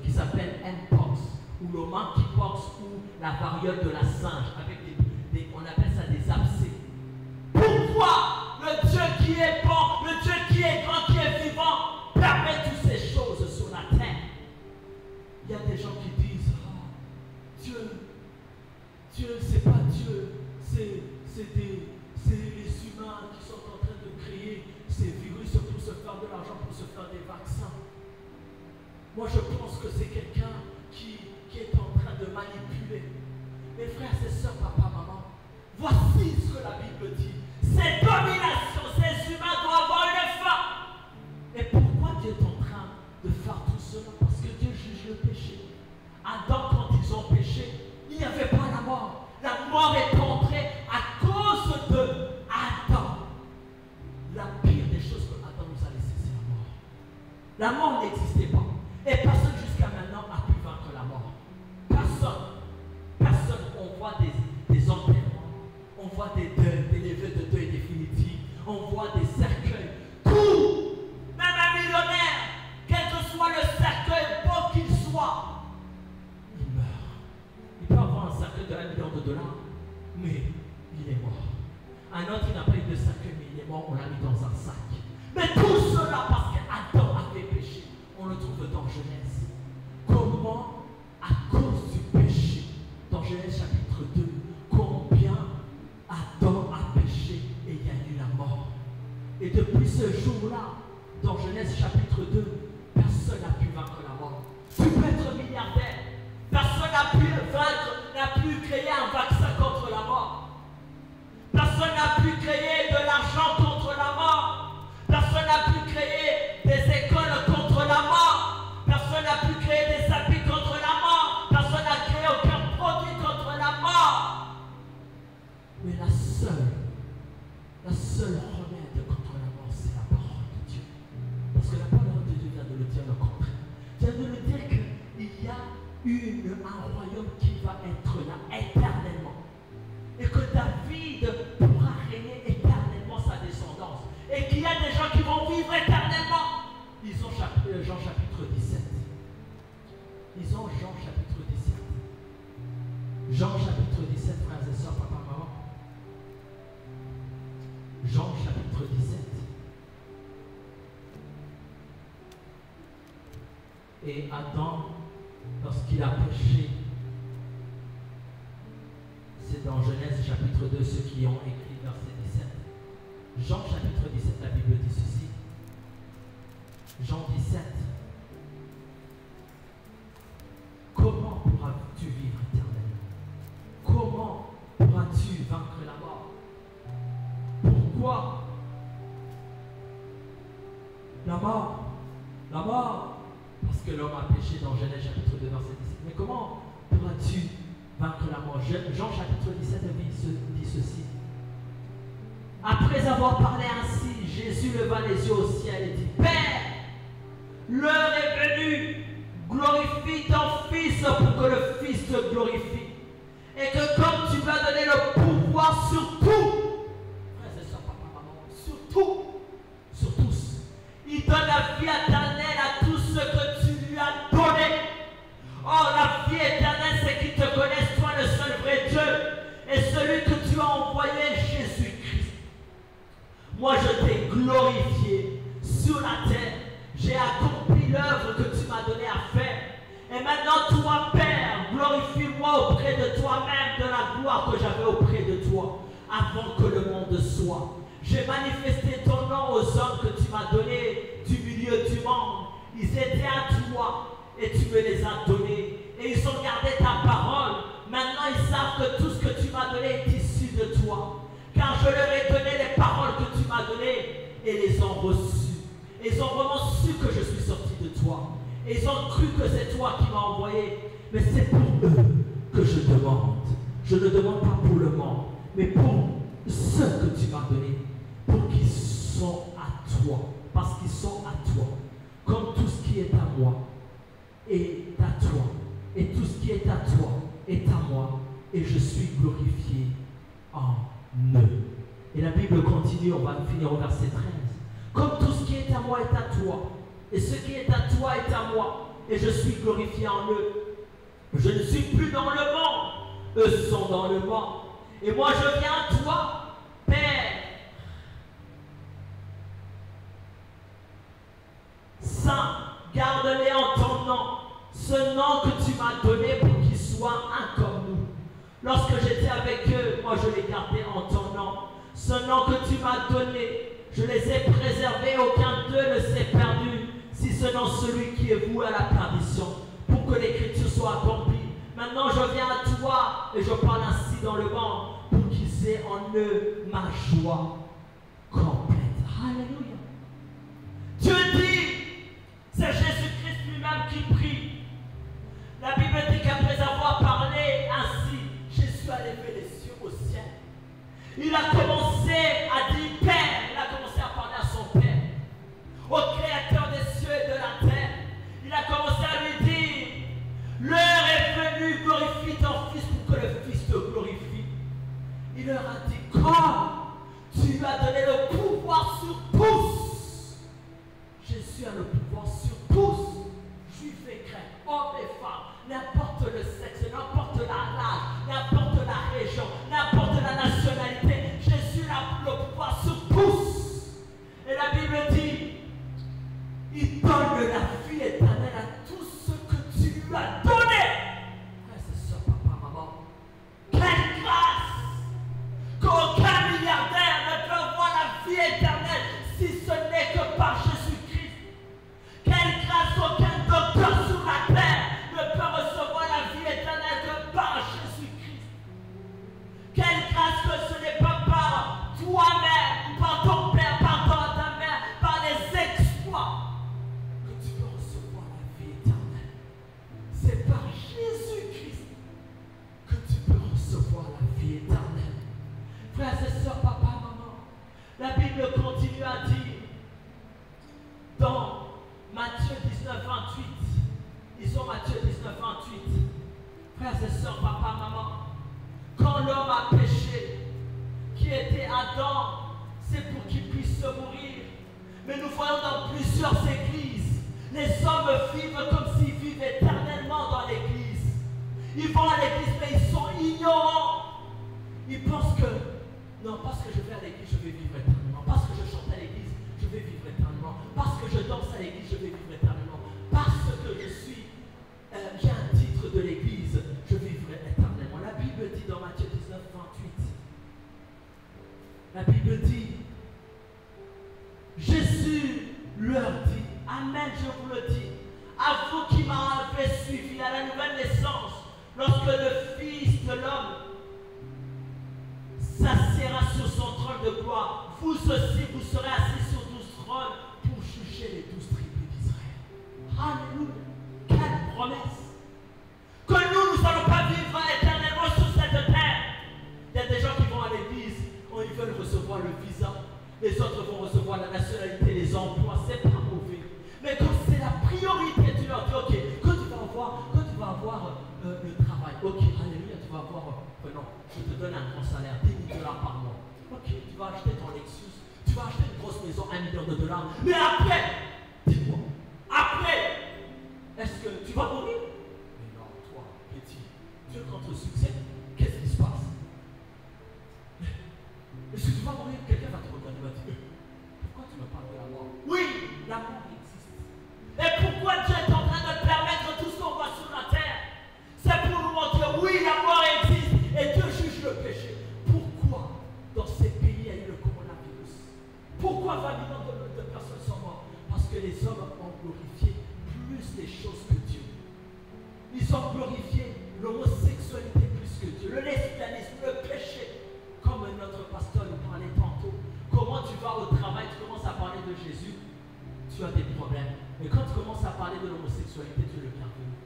qui s'appelle Mpox, ou le monkeypox, ou la variole de la singe, avec on appelle ça des abcès. Pourquoi le Dieu qui est bon, le Dieu qui est grand, qui est vivant, permet toutes ces choses sur la terre? Il y a des gens qui disent, oh, Dieu, c'est pas Dieu, c'est les humains qui sont en train de créer ces virus pour se faire de l'argent, pour se faire des vaccins. Moi, je pense que c'est quelqu'un qui est en train de manipuler. Mes frères et sœurs, papa, maman, voici ce que la Bible dit. Ces dominations, ces humains doivent avoir une fin. Et pourquoi Dieu est en train de faire tout cela? Parce que Dieu juge le péché. Adam, quand ils ont péché, il n'y avait pas la mort. La mort est entrée à cause de Adam. La pire des choses que Adam nous a laissées, c'est la mort. La mort n'existait pas. Et personne jusqu'à maintenant a pu vaincre la mort. Personne. Personne. On voit des enterrements, on voit des deuils, des levées de deuil définitifs, on voit des cercueils. Tout, même un millionnaire, quel que soit le cercueil, beau qu'il soit, il meurt. Il peut avoir un cercueil de $1 million, mais il est mort. Un autre, il n'a pas eu de cercueil, mais il est mort, on l'a mis dans un sac. Mais tout cela parce qu'Adam avait péché. On le trouve dans Genèse. Comment, à cause du péché, dans Genèse chapitre 2, combien Adam a péché et il y a eu la mort. Et depuis ce jour-là, dans Genèse chapitre 2, personne n'a pu vaincre la mort. Tu peux être milliardaire, personne n'a pu vaincre, n'a pu créer un vaccin contre la mort. Personne n'a pu créer de l'argent contre la mort. Personne n'a pu créer des écoles contre la mort. Personne n'a pu créer des habits contre la mort. Personne n'a créé aucun produit contre la mort. Mais la seule remède contre la mort, c'est la parole de Dieu. Parce que la parole de Dieu vient de le dire le contraire. Vient de le dire qu'il y a un royaume qui va être là éternellement. Et que David pourra régner éternellement sa descendance. Et qu'il y a des gens qui vont vivre éternellement. Ils ont Jean chapitre 17. Ils ont Jean chapitre 17. Jean chapitre 17, frères et sœurs, papa, maman. Jean chapitre 17. Et Adam, lorsqu'il a péché, c'est dans Genèse chapitre 2, ceux qui ont écrit verset 17. Jean chapitre 17, la Bible dit ceci. Jean 17. Comment pourras-tu vivre éternellement? Comment pourras-tu vaincre la mort? Pourquoi? La mort. La mort. Parce que l'homme a péché dans Genèse chapitre 2, verset 17. Mais comment pourras-tu vaincre la mort? Jean chapitre 17 dit ceci. Après avoir parlé ainsi, Jésus leva les yeux au ciel et dit, Père, l'heure est venue, glorifie ton Fils pour que le Fils te glorifie. Et que comme tu m'as donné le pouvoir sur tout, frères et sœurs, papa, maman, sur tout, sur tous, il donne la vie éternelle à tous ceux que tu tu as envoyé Jésus-Christ. Moi, je t'ai glorifié sur la terre. J'ai accompli l'œuvre que tu m'as donné à faire. Et maintenant, toi, Père, glorifie-moi auprès de toi-même de la gloire que j'avais auprès de toi avant que le monde soit. J'ai manifesté ton nom aux hommes que tu m'as donnés du milieu du monde. Ils étaient à toi et tu me les as donnés. Et ils ont gardé ta parole. Maintenant, ils savent que tout ce que tu m'as donné est issu de toi. Car je leur ai donné les paroles que tu m'as données et les ont reçues. Et ils ont vraiment su que je suis sorti de toi. Et ils ont cru que c'est toi qui m'as envoyé. Mais c'est pour eux que je demande. Je ne demande pas pour le monde, mais pour ceux que tu m'as donnés. Pour qu'ils sont à toi. Parce qu'ils sont à toi. Comme tout ce qui est à moi est à toi. Et tout ce qui est à toi est à moi. Et je suis glorifié en eux. Et la Bible continue, on va finir au verset 13. Comme tout ce qui est à moi est à toi. Et ce qui est à toi est à moi. Et je suis glorifié en eux. Je ne suis plus dans le monde. Eux sont dans le monde. Et moi je viens à toi, Père. Saint, garde-les en ton nom. Ce nom que tu m'as donné pour qu'ils soient un comme nous. Lorsque j'étais avec eux, moi je les gardais en ton nom. Ce nom que tu m'as donné, je les ai préservés, aucun d'eux ne s'est perdu, si ce n'est celui qui est voué à la perdition, pour que l'écriture soit accomplie. Maintenant je viens à toi et je parle ainsi dans le monde, pour qu'ils aient en eux ma joie complète. Alléluia. Dieu dit, c'est Jésus-Christ lui-même qui prie. La Bible dit qu'après avoir parlé ainsi, Jésus a levé les cieux au ciel. Il a commencé à dire Père, il a commencé à parler à son Père, au Créateur des cieux et de la terre. Il a commencé à lui dire, l'heure est venue, glorifie ton Fils pour que le Fils te glorifie. Il leur a dit, comme tu lui as donné le pouvoir sur tous. Jésus a le pouvoir sur tous, juifs et grecs, hommes et femmes, n'importe le sexe, n'importe l'âge, n'importe la région, n'importe la nationalité. Jésus a le pouvoir sur tous. Et la Bible dit, il donne la vie éternelle à tous ceux que tu lui as donné. Frère, c'est ça, papa, maman. Quelle grâce qu'aucun milliardaire ne peut avoir la vie éternelle si ce n'est que par Jésus-Christ. Quelle grâce qu'aucun docteur sur la terre ne peut recevoir la vie éternelle que par Jésus-Christ. Quelle grâce que ce n'est pas par toi-même, par ton père, par ta mère, par les exploits que tu peux recevoir la vie éternelle. C'est par Jésus-Christ que tu peux recevoir la vie éternelle. Frères et sœurs, papa, maman, la Bible continue à dire dans Matthieu 19, 28, disons Matthieu 19, 28, frères et sœurs, papa, maman, quand l'homme a péché, qui était Adam, c'est pour qu'il puisse se mourir. Mais nous voyons dans plusieurs églises, les hommes vivent comme s'ils vivent éternellement dans l'église. Ils vont à l'église, mais ils sont ignorants. Ils pensent que, non, parce que je vais à l'église, je vais vivre éternellement. Parce que je chante à l'église, je vais vivre éternellement. Parce que je danse à l'église, je vais vivre éternellement. Parce que je suis, j'ai un titre de l'église, je vivrai éternellement. La Bible dit dans Matthieu 19, 28, la Bible dit, Jésus leur dit, Amen, je vous le dis, à vous qui m'avez suivi à la nouvelle naissance, lorsque le Fils de l'homme s'assiera sur son trône de gloire, vous aussi, vous serez assis sur 12 trônes pour juger les 12 tribus d'Israël. Alléluia. Quelle promesse. Que nous n'allons pas vivre éternellement sur cette terre. Il y a des gens qui vont à l'église, ils veulent recevoir le visa. Les autres vont recevoir la nationalité, les emplois, c'est pas mauvais. Mais quand c'est la priorité, tu leur dis, ok, quand tu vas avoir le travail, ok, alléluia, tu vas avoir, non, je te donne un grand salaire, 10 000 $ par mois. Ok, tu vas acheter ton Lexus, tu vas acheter une grosse maison, 1 million $. Mais après, dis-moi, après, est-ce que tu vas mourir? Mais non, toi, petit, Dieu contre succès, qu'est-ce qui se passe? la mort. Oui, la mort existe. Et pourquoi Dieu est en train de permettre tout ce qu'on voit sur la terre? C'est pour nous montrer, oui, la mort existe et Dieu juge le péché. Pourquoi dans ces pays il y a eu le coronavirus? Pourquoi 20 millions de personnes sont mortes? Parce que les hommes ont glorifié plus les choses que Dieu. Ils ont glorifié l'homosexualité plus que Dieu, le lesbianisme, le péché. Comme notre pasteur nous parlait tantôt. Comment tu vas au travail, tu commences à parler de Jésus, tu as des problèmes. Mais quand tu commences à parler de l'homosexualité, tu le bienvenu.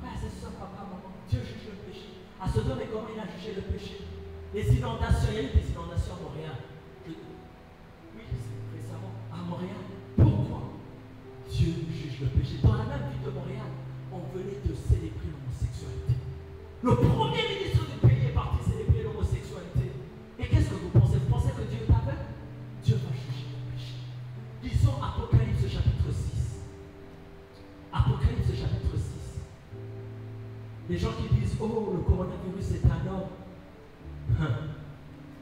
Frère, c'est ça, papa, maman. Dieu juge le péché. À Sodome et Gomorrhe, il a jugé le péché. Les inondations, il y a eu des inondations à Montréal. Oui, récemment, à Montréal. Pourquoi Dieu juge le péché? Dans la même ville de Montréal, on venait de célébrer l'homosexualité. Le premier ministre du pays est parti célébrer l'homosexualité. Et qu'est-ce que vous pensez? Vous pensez que Dieu est aveugle? Dieu va juger le péché. Lisons Apocalypse chapitre 6. Apocalypse chapitre 6. Les gens qui disent, oh, le coronavirus est un homme.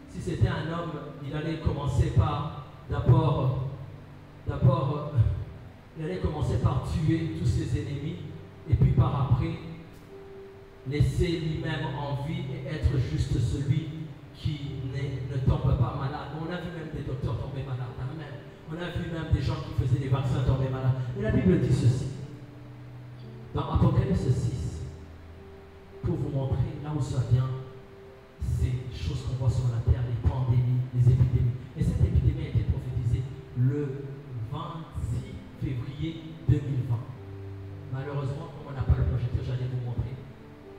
Si c'était un homme, il allait commencer par, d'abord, il allait commencer par tuer tous ses ennemis, et puis par après, laisser lui-même en vie et être juste celui qui ne tombe pas malade. On a vu même des docteurs tomber malades. Amen. On a vu même des gens qui faisaient des vaccins tomber malades. Et la Bible dit ceci. Dans Apocalypse 6, pour vous montrer là où ça vient, ces choses qu'on voit sur la terre, les pandémies, les épidémies. Et cette épidémie a été prophétisée le 26 février 2020. Malheureusement, comme on n'a pas le projecteur, j'allais vous montrer.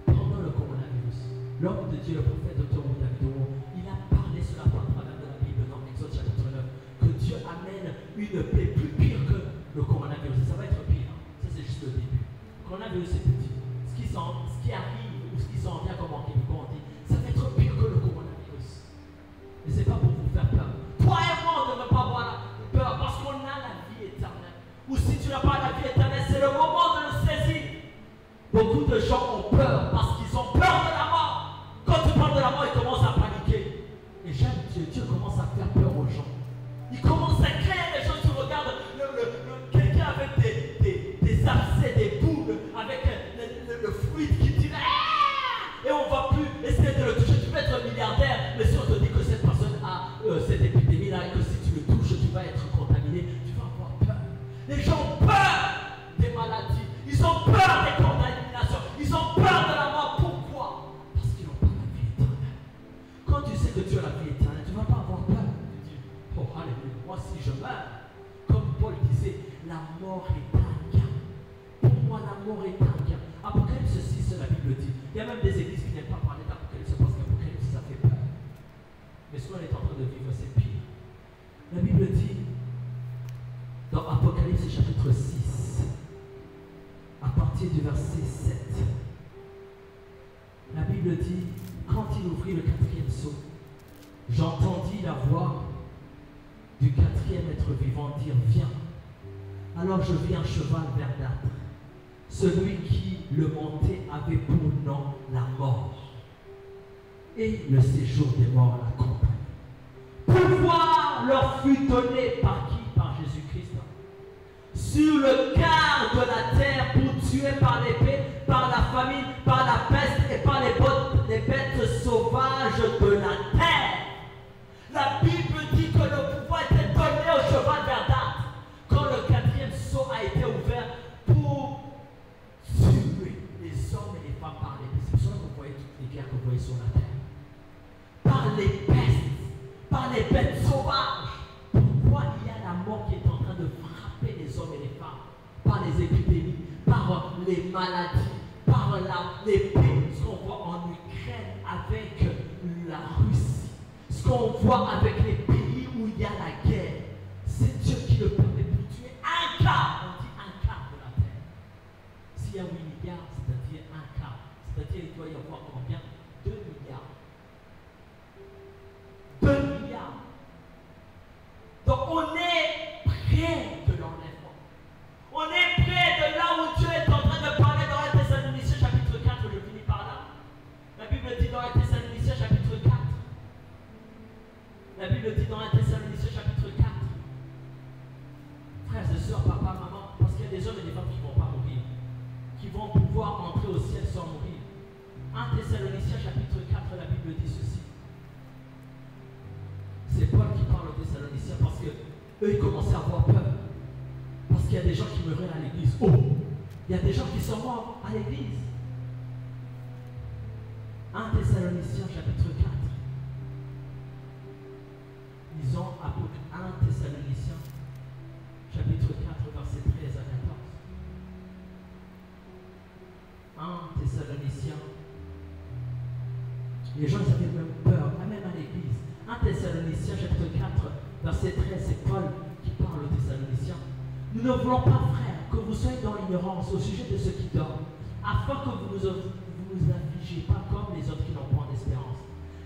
Pendant le coronavirus, l'homme de Dieu, le prophète Dr. William Dowo, il a parlé sur la parole de la Bible dans Exode chapitre 9 que Dieu amène une plaie plus pire que le coronavirus. Ça va être pire. Ça, c'est juste le début. Le coronavirus, c'est petit. Ce qui arrive ou ce qui s'en vient, comme en québécois on dit, ça va être pire que le coronavirus. Et c'est pas pour vous faire peur. Toi et moi, on ne devrait pas avoir peur parce qu'on a la vie éternelle. Ou si tu n'as pas la vie éternelle, c'est le moment de le saisir. Beaucoup de gens ont peur parce qu'ils ont peur de la mort. Quand tu parles de la mort, ils commencent à paniquer. Et j'aime Dieu, Dieu commence à faire peur aux gens. Il commence à créer des choses. Tu regardes quelqu'un avec des abcès, des boules, avec le fluide qui tire. Et on ne va plus essayer de le toucher. Tu peux être milliardaire, mais si on te dit que cette personne a cette épidémie-là et que si tu le touches, tu vas être contaminé, tu vas avoir peur. Les gens ont peur des maladies. Ils ont peur des contaminations. Ils ont peur de la mort. Pourquoi? Parce qu'ils n'ont pas la vie éternelle. Quand tu sais que tu as la vie éternelle, tu ne vas pas avoir peur. Tu dis, oh, alléluia, moi si je meurs, comme Paul disait, la mort est un gain. Pour moi, la mort est un gain. Apocalypse 6, la Bible dit. Il y a même des églises qui n'aiment pas parler d'Apocalypse parce qu'Apocalypse, ça fait peur. Mais ce qu'on est en train de vivre, c'est pire. La Bible dit, dans Apocalypse chapitre 6, à partir du verset 7, la Bible dit, quand il ouvrit le 4e sceau, j'entendis la voix du 4e être vivant dire, viens. Alors je vis un cheval verdâtre. Celui qui le montait avait pour nom la mort. Et le séjour des morts l'accompagnait. Pouvoir leur fut donné par qui? Par Jésus-Christ. Sur le quart de la terre pour tuer par l'épée, par la famine, par la peste et par les bêtes sauvages de la terre. La Bible dit que le pouvoir était donné au cheval verdâtre quand le 4e sceau a été ouvert pour tuer les hommes et les femmes par l'épée. C'est pour ça que vous voyez toutes les guerres que vous voyez sur la terre. Par les pestes, par les bêtes sauvages. Pourquoi il y a la mort qui est en train de frapper les hommes et les femmes? Par les épidémies, par les maladies, par l'épée. Ce qu'on voit en Ukraine avec la Russie, ce qu'on voit avec les pays où il y a la guerre, c'est Dieu qui le permet pour tuer un quart. On dit un quart de la terre. S'il y a 8 milliards, c'est-à-dire un quart. C'est-à-dire qu'il doit y avoir combien? 2 milliards. 2 milliards. Donc on est près de l'enlèvement. On est près de là où Dieu est en train de parler dans 1 Thessaloniciens chapitre 4. Je finis par là. La Bible dit dans 1 Thessaloniciens chapitre 4. La Bible eux, ils commençaient à avoir peur. Parce qu'il y a des gens qui meuraient à l'église. Oh, il y a des gens qui sont morts à l'église. 1 Thessaloniciens chapitre 4. Lisons 1 Thessaloniciens chapitre 4 verset 13 à 14. 1 Thessaloniciens. Les gens avaient même peur, même à l'église. 1 Thessaloniciens chapitre 4 verset 13, c'est Paul qui parle aux Thessaloniciens. Nous ne voulons pas, frères, que vous soyez dans l'ignorance au sujet de ceux qui dorment, afin que vous nous affligez pas comme les autres qui n'ont point d'espérance.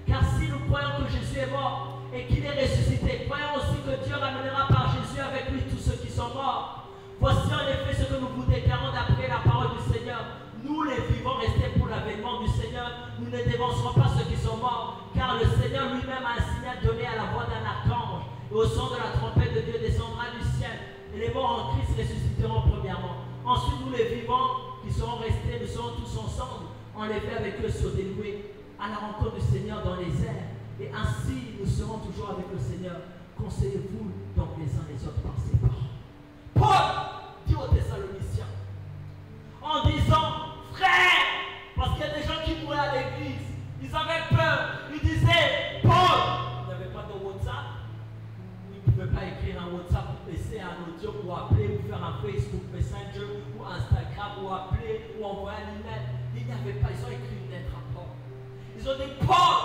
Car si nous croyons que Jésus est mort et qu'il est ressuscité, croyons aussi que Dieu ramènera par Jésus avec lui tous ceux qui sont morts. Voici en effet ce que nous vous déclarons d'après la parole du Seigneur. Nous, les vivants, restés pour l'avènement du Seigneur, nous ne dévancerons pas ceux qui sont morts, car le Seigneur lui-même a un signal donné à la voix d'un archange, et au son de la trompette de Dieu descendra du ciel, et les morts en Christ ressusciteront premièrement. Ensuite, nous, les vivants, qui serons restés, nous serons tous ensemble, enlevés avec eux sur des nuées, à la rencontre du Seigneur dans les airs, et ainsi nous serons toujours avec le Seigneur. Conseillez-vous donc les uns les autres par ces paroles. Paul dit aux Thessaloniciens, en disant, frère, parce qu'il y a des gens qui mouraient à l'église, ils avaient peur, ils disaient, Paul, il n'avait pas de WhatsApp, il ne pouvait pas écrire un WhatsApp ou laisser un audio ou appeler ou faire un Facebook Messenger ou Instagram ou appeler ou envoyer un email. Il n'y avait pas, ils ont écrit une lettre à Paul. Ils ont dit, Paul,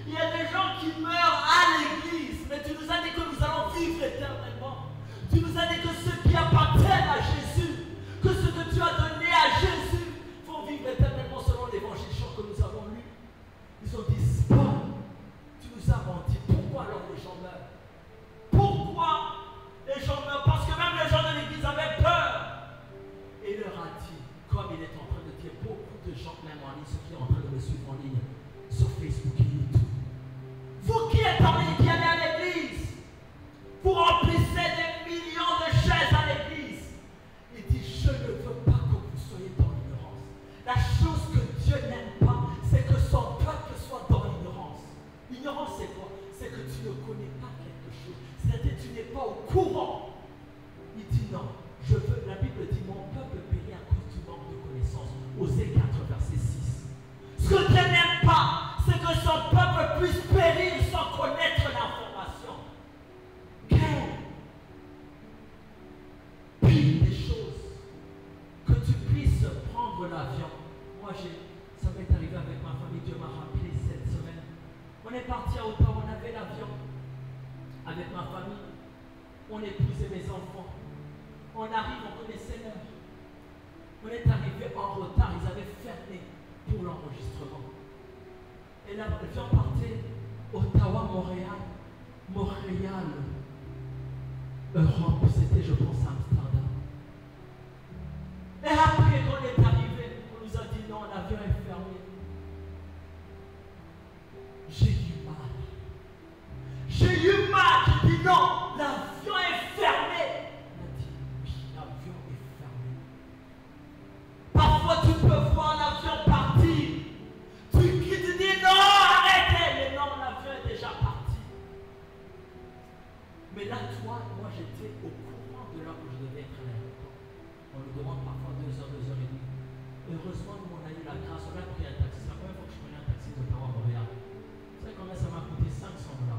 il y a des gens qui meurent à l'église, mais tu nous as dit que nous allons vivre éternellement. Tu nous as dit que ceux qui appartiennent à Jésus, que ce que tu as donné à Jésus, vont vivre éternellement selon l'évangile que nous avons lu. Ils ont dit, Paul, tu nous as menti. Pourquoi alors les gens meurent? Pourquoi les gens meurent? Parce que même les gens de l'église avaient peur. Et il leur a dit, comme il est en train de dire, beaucoup de gens, même en ligne, ceux qui sont en train de me suivre en ligne, sur Facebook et YouTube. Vous qui êtes en ligne, qui allez à l'église, vous remplissez des millions de chaises à l'église. Il dit, je ne veux pas que vous soyez dans l'ignorance. La chose que Dieu n'aime pas, c'est que son peuple soit dans l'ignorance. L'ignorance, c'est quoi? C'est que tu ne connais pas quelque chose. C'est-à-dire que tu n'es pas au courant. Il dit non, je veux, la Bible dit, mon peuple périt à cause du manque de connaissance. Osée 4, verset 6. Ce que Dieu n'aime pas, c'est que son peuple puisse périr sans connaître l'information. Quelle pire des choses que tu puisses prendre l'avion. Moi, ça m'est arrivé avec ma famille, Dieu m'a rappelé cette semaine. On est parti à Ottawa, on avait l'avion avec ma famille, on épousait mes enfants. On arrive, on connaissait l'heure. On est arrivé en retard, ils avaient fermé pour l'enregistrement. Et là, l'avion partait Ottawa, Montréal, Europe, c'était, je pense, Amsterdam. Et après, quand on est arrivé, on nous a dit non, l'avion est fermé. J'ai eu mal. J'ai eu mal, j'ai dit non, l'avion est fermé. On a dit oui, l'avion est fermé. Parfois, tu peux voir l'avion partir. Tu dis non, arrêtez, mais non, l'avion est déjà parti. Mais là, toi, moi, j'étais au courant de l'heure que je devais être à l'aéroport. On nous demande parfois 2 heures, 2 heures et demie. Heureusement, nous, on a eu la grâce, on a pris un taxi. C'est la première fois que je prenais un taxi d'Ottawa à Montréal. Vous savez combien ça m'a coûté? 500 $.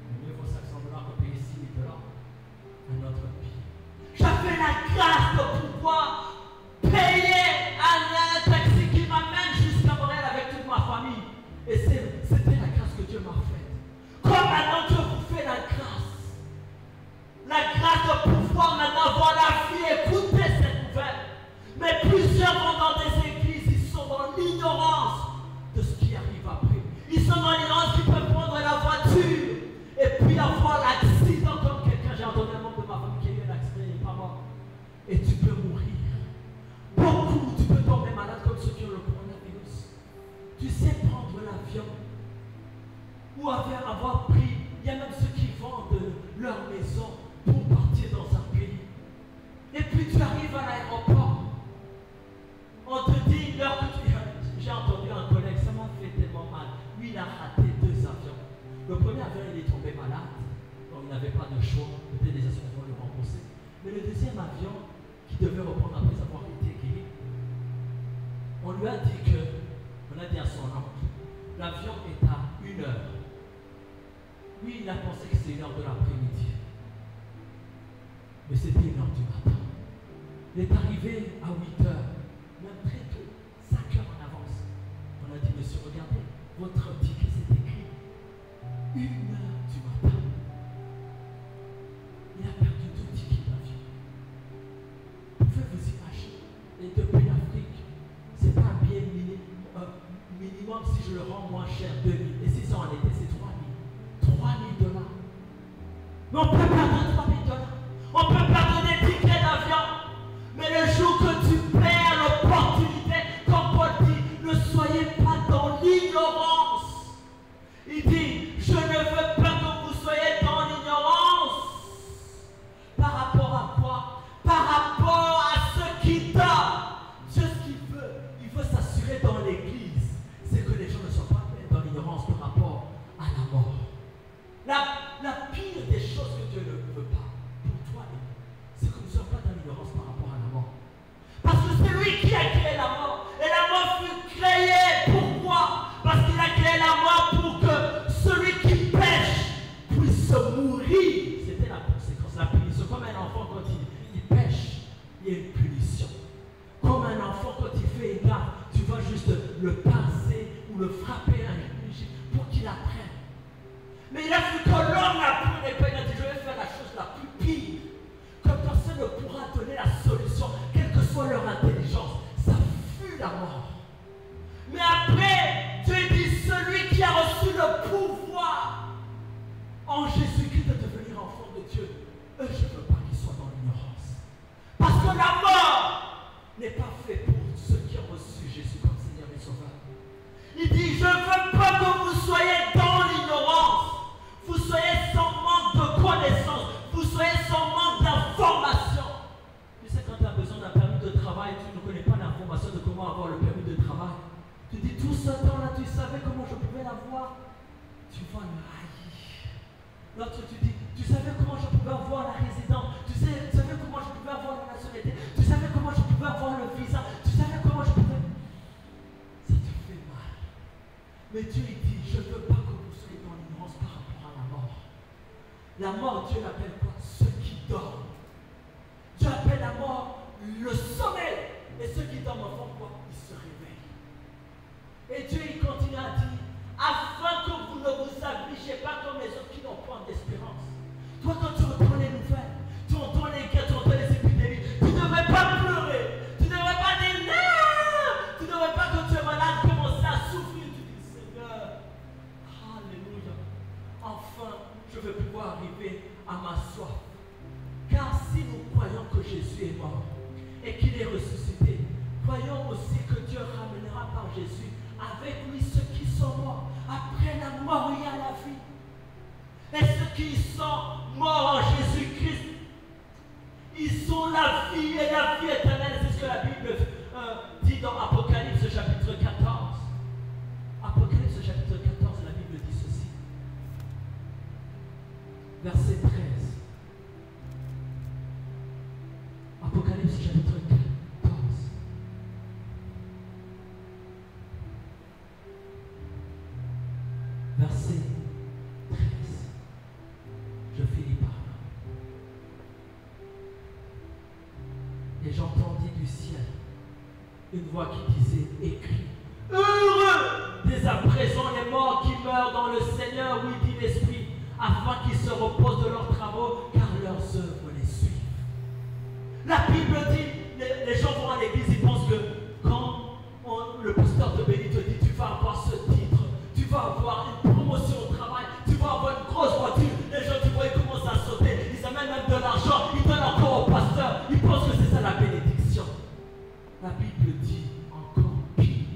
Mais mieux vaut 500 $ que payer 6 000 $. Un autre pays. J'avais la grâce de pouvoir payer un taxi qui m'amène jusqu'à Montréal avec toute ma famille. Et c'était la grâce que Dieu m'a faite. Comme maintenant Dieu vous fait la grâce. La grâce de pouvoir maintenant voir la vie, écouter cette nouvelle. Mais plusieurs vont dans des églises, ils sont dans l'ignorance de ce qui arrive après. Ils sont dans l'ignorance qu'ils peuvent prendre la voiture et puis avoir l'accident comme quelqu'un. J'ai entendu un membre de ma famille qui a eu un accident, il n'est pas mort. Et tu peux mourir. Beaucoup, tu peux tomber malade comme ceux qui ont le coronavirus. Tu sais prendre l'avion ou avoir pris, il y a même ceux qui vendent leur maison pour partir dans un pays. Et puis tu arrives à l'aéroport, on te dit l'heure que tu... J'ai entendu un collègue, ça m'a fait tellement mal. Lui, il a raté 2 avions. Le premier avion, il est tombé malade, donc il n'avait pas de choix, peut-être les assurances vont le rembourser. Mais le deuxième avion, qui devait reprendre après avoir été guéri, on lui a dit on a dit à son oncle, l'avion est à 1 heure. Lui, il a pensé que c'était 1 heure de l'après-midi. Mais c'était 1 heure du matin. Il est arrivé à 8 heures, même très tôt, 5 heures en avance. On a dit, monsieur, regardez, votre ticket c'est écrit 1 heure du matin. Il a perdu 2 tickets d'avion. Vous pouvez vous imaginer, et depuis l'Afrique, c'est pas un billet minimum si je le rends moins cher, 2 000. Et si ça en était, c'est 3 000. 3 000 $. Mais on peut perdre 3 000 $. On peut perdre des tickets d'avion. Mais le jour que tu perds l'opportunité, comme Paul dit, ne soyez pas dans l'ignorance. Il dit, je ne veux pas que vous soyez dans l'ignorance. Par rapport à quoi? Par rapport à ce qui donne. Dieu, ce qu'il veut, il veut s'assurer dans l'église, c'est que les gens ne soient pas dans l'ignorance par rapport à la mort. La pire des choses que Dieu ne veut pas pour toi, c'est que nous ne soyons pas dans l'ignorance par rapport à la mort. Parce que c'est lui qui a créé la mort. Et la mort fut créée. Pourquoi? Parce qu'il a créé la mort pour que celui qui pêche puisse mourir. C'était la conséquence, la punition. Comme un enfant quand il pêche, il y a une punition. Comme un enfant quand il fait une gaffe, tu vas juste le pincer ou le frapper pour qu'il apprenne. Mais il a vu que l'homme n'a plus l'épée. Il a dit, je vais faire la chose la plus pire. Que personne ne pourra donner la solution, quelle que soit leur intelligence. Ça fut la mort. Mais après, Dieu dit, celui qui a reçu le pouvoir en Jésus-Christ de devenir enfant de Dieu, je ne veux pas qu'il soit dans l'ignorance. Parce que la mort n'est pas faite pour ceux qui ont reçu Jésus comme Seigneur et Sauveur. Il dit, je ne veux pas que vous soyez dans l'ignorance. Vous soyez sans manque de connaissances. Vous soyez sans manque d'informations. Tu sais, quand tu as besoin d'un permis de travail, tu ne connais pas l'information de comment avoir le permis de travail. Tu dis, tout ce temps-là, tu savais comment je pouvais l'avoir. Tu vois le haïr. L'autre, tu dis, tu savais comment je pouvais avoir la résidence. Tu savais comment je pouvais avoir la nationalité. Tu savais comment je pouvais avoir le visa. Tu savais comment je pouvais... Ça te fait mal. Mais Dieu, il dit, je ne veux pas que vous soyez dans l'ignorance par rapport à la mort. La mort, Dieu l'appelle quoi? Ceux qui dorment. Dieu appelle la mort le sommeil. Et ceux qui dorment font quoi? Ils se réveillent. Et Dieu, il continue à dire, afin que vous ne vous affligez pas comme les autres qui n'ont point d'espérance. Toi, quand tu entends les nouvelles, tu entends les guerres, tu entends les épidémies, tu ne devrais pas pleurer. Tu ne devrais pas dire non. Tu ne devrais pas, quand tu es malade, commencer à souffrir. Tu dis, Seigneur, alléluia. Enfin, je vais pouvoir arriver à ma soif. Car si nous croyons que Jésus est mort et qu'il est ressuscité, croyons aussi que Dieu ramènera par Jésus avec lui ceux qui sont morts. Après la mort, il y a la vie. Et ceux qui sont morts en Jésus-Christ, ils ont la vie et la vie éternelle. C'est ce que la Bible dit dans Apocalypse chapitre 14. Apocalypse chapitre 14, la Bible dit ceci. Verset 13. Apocalypse chapitre 14. Verset 13. Je finis par là. Et j'entendis du ciel une voix qui disait, écrit, heureux dès à présent les morts qui meurent dans le Seigneur, oui, dit l'Esprit, afin qu'ils se reposent de leurs travaux, car leurs œuvres les suivent. La Bible dit, les gens vont à l'église, ils pensent que quand le pasteur te bénit, te dit, tu vas avoir ce titre, tu vas avoir une promotion au travail, tu vas avoir une grosse voiture, les gens, tu vois, ils commencent à sauter, ils amènent même de l'argent, ils donnent encore au pasteur, ils pensent que c'est ça la bénédiction. La Bible dit encore pire.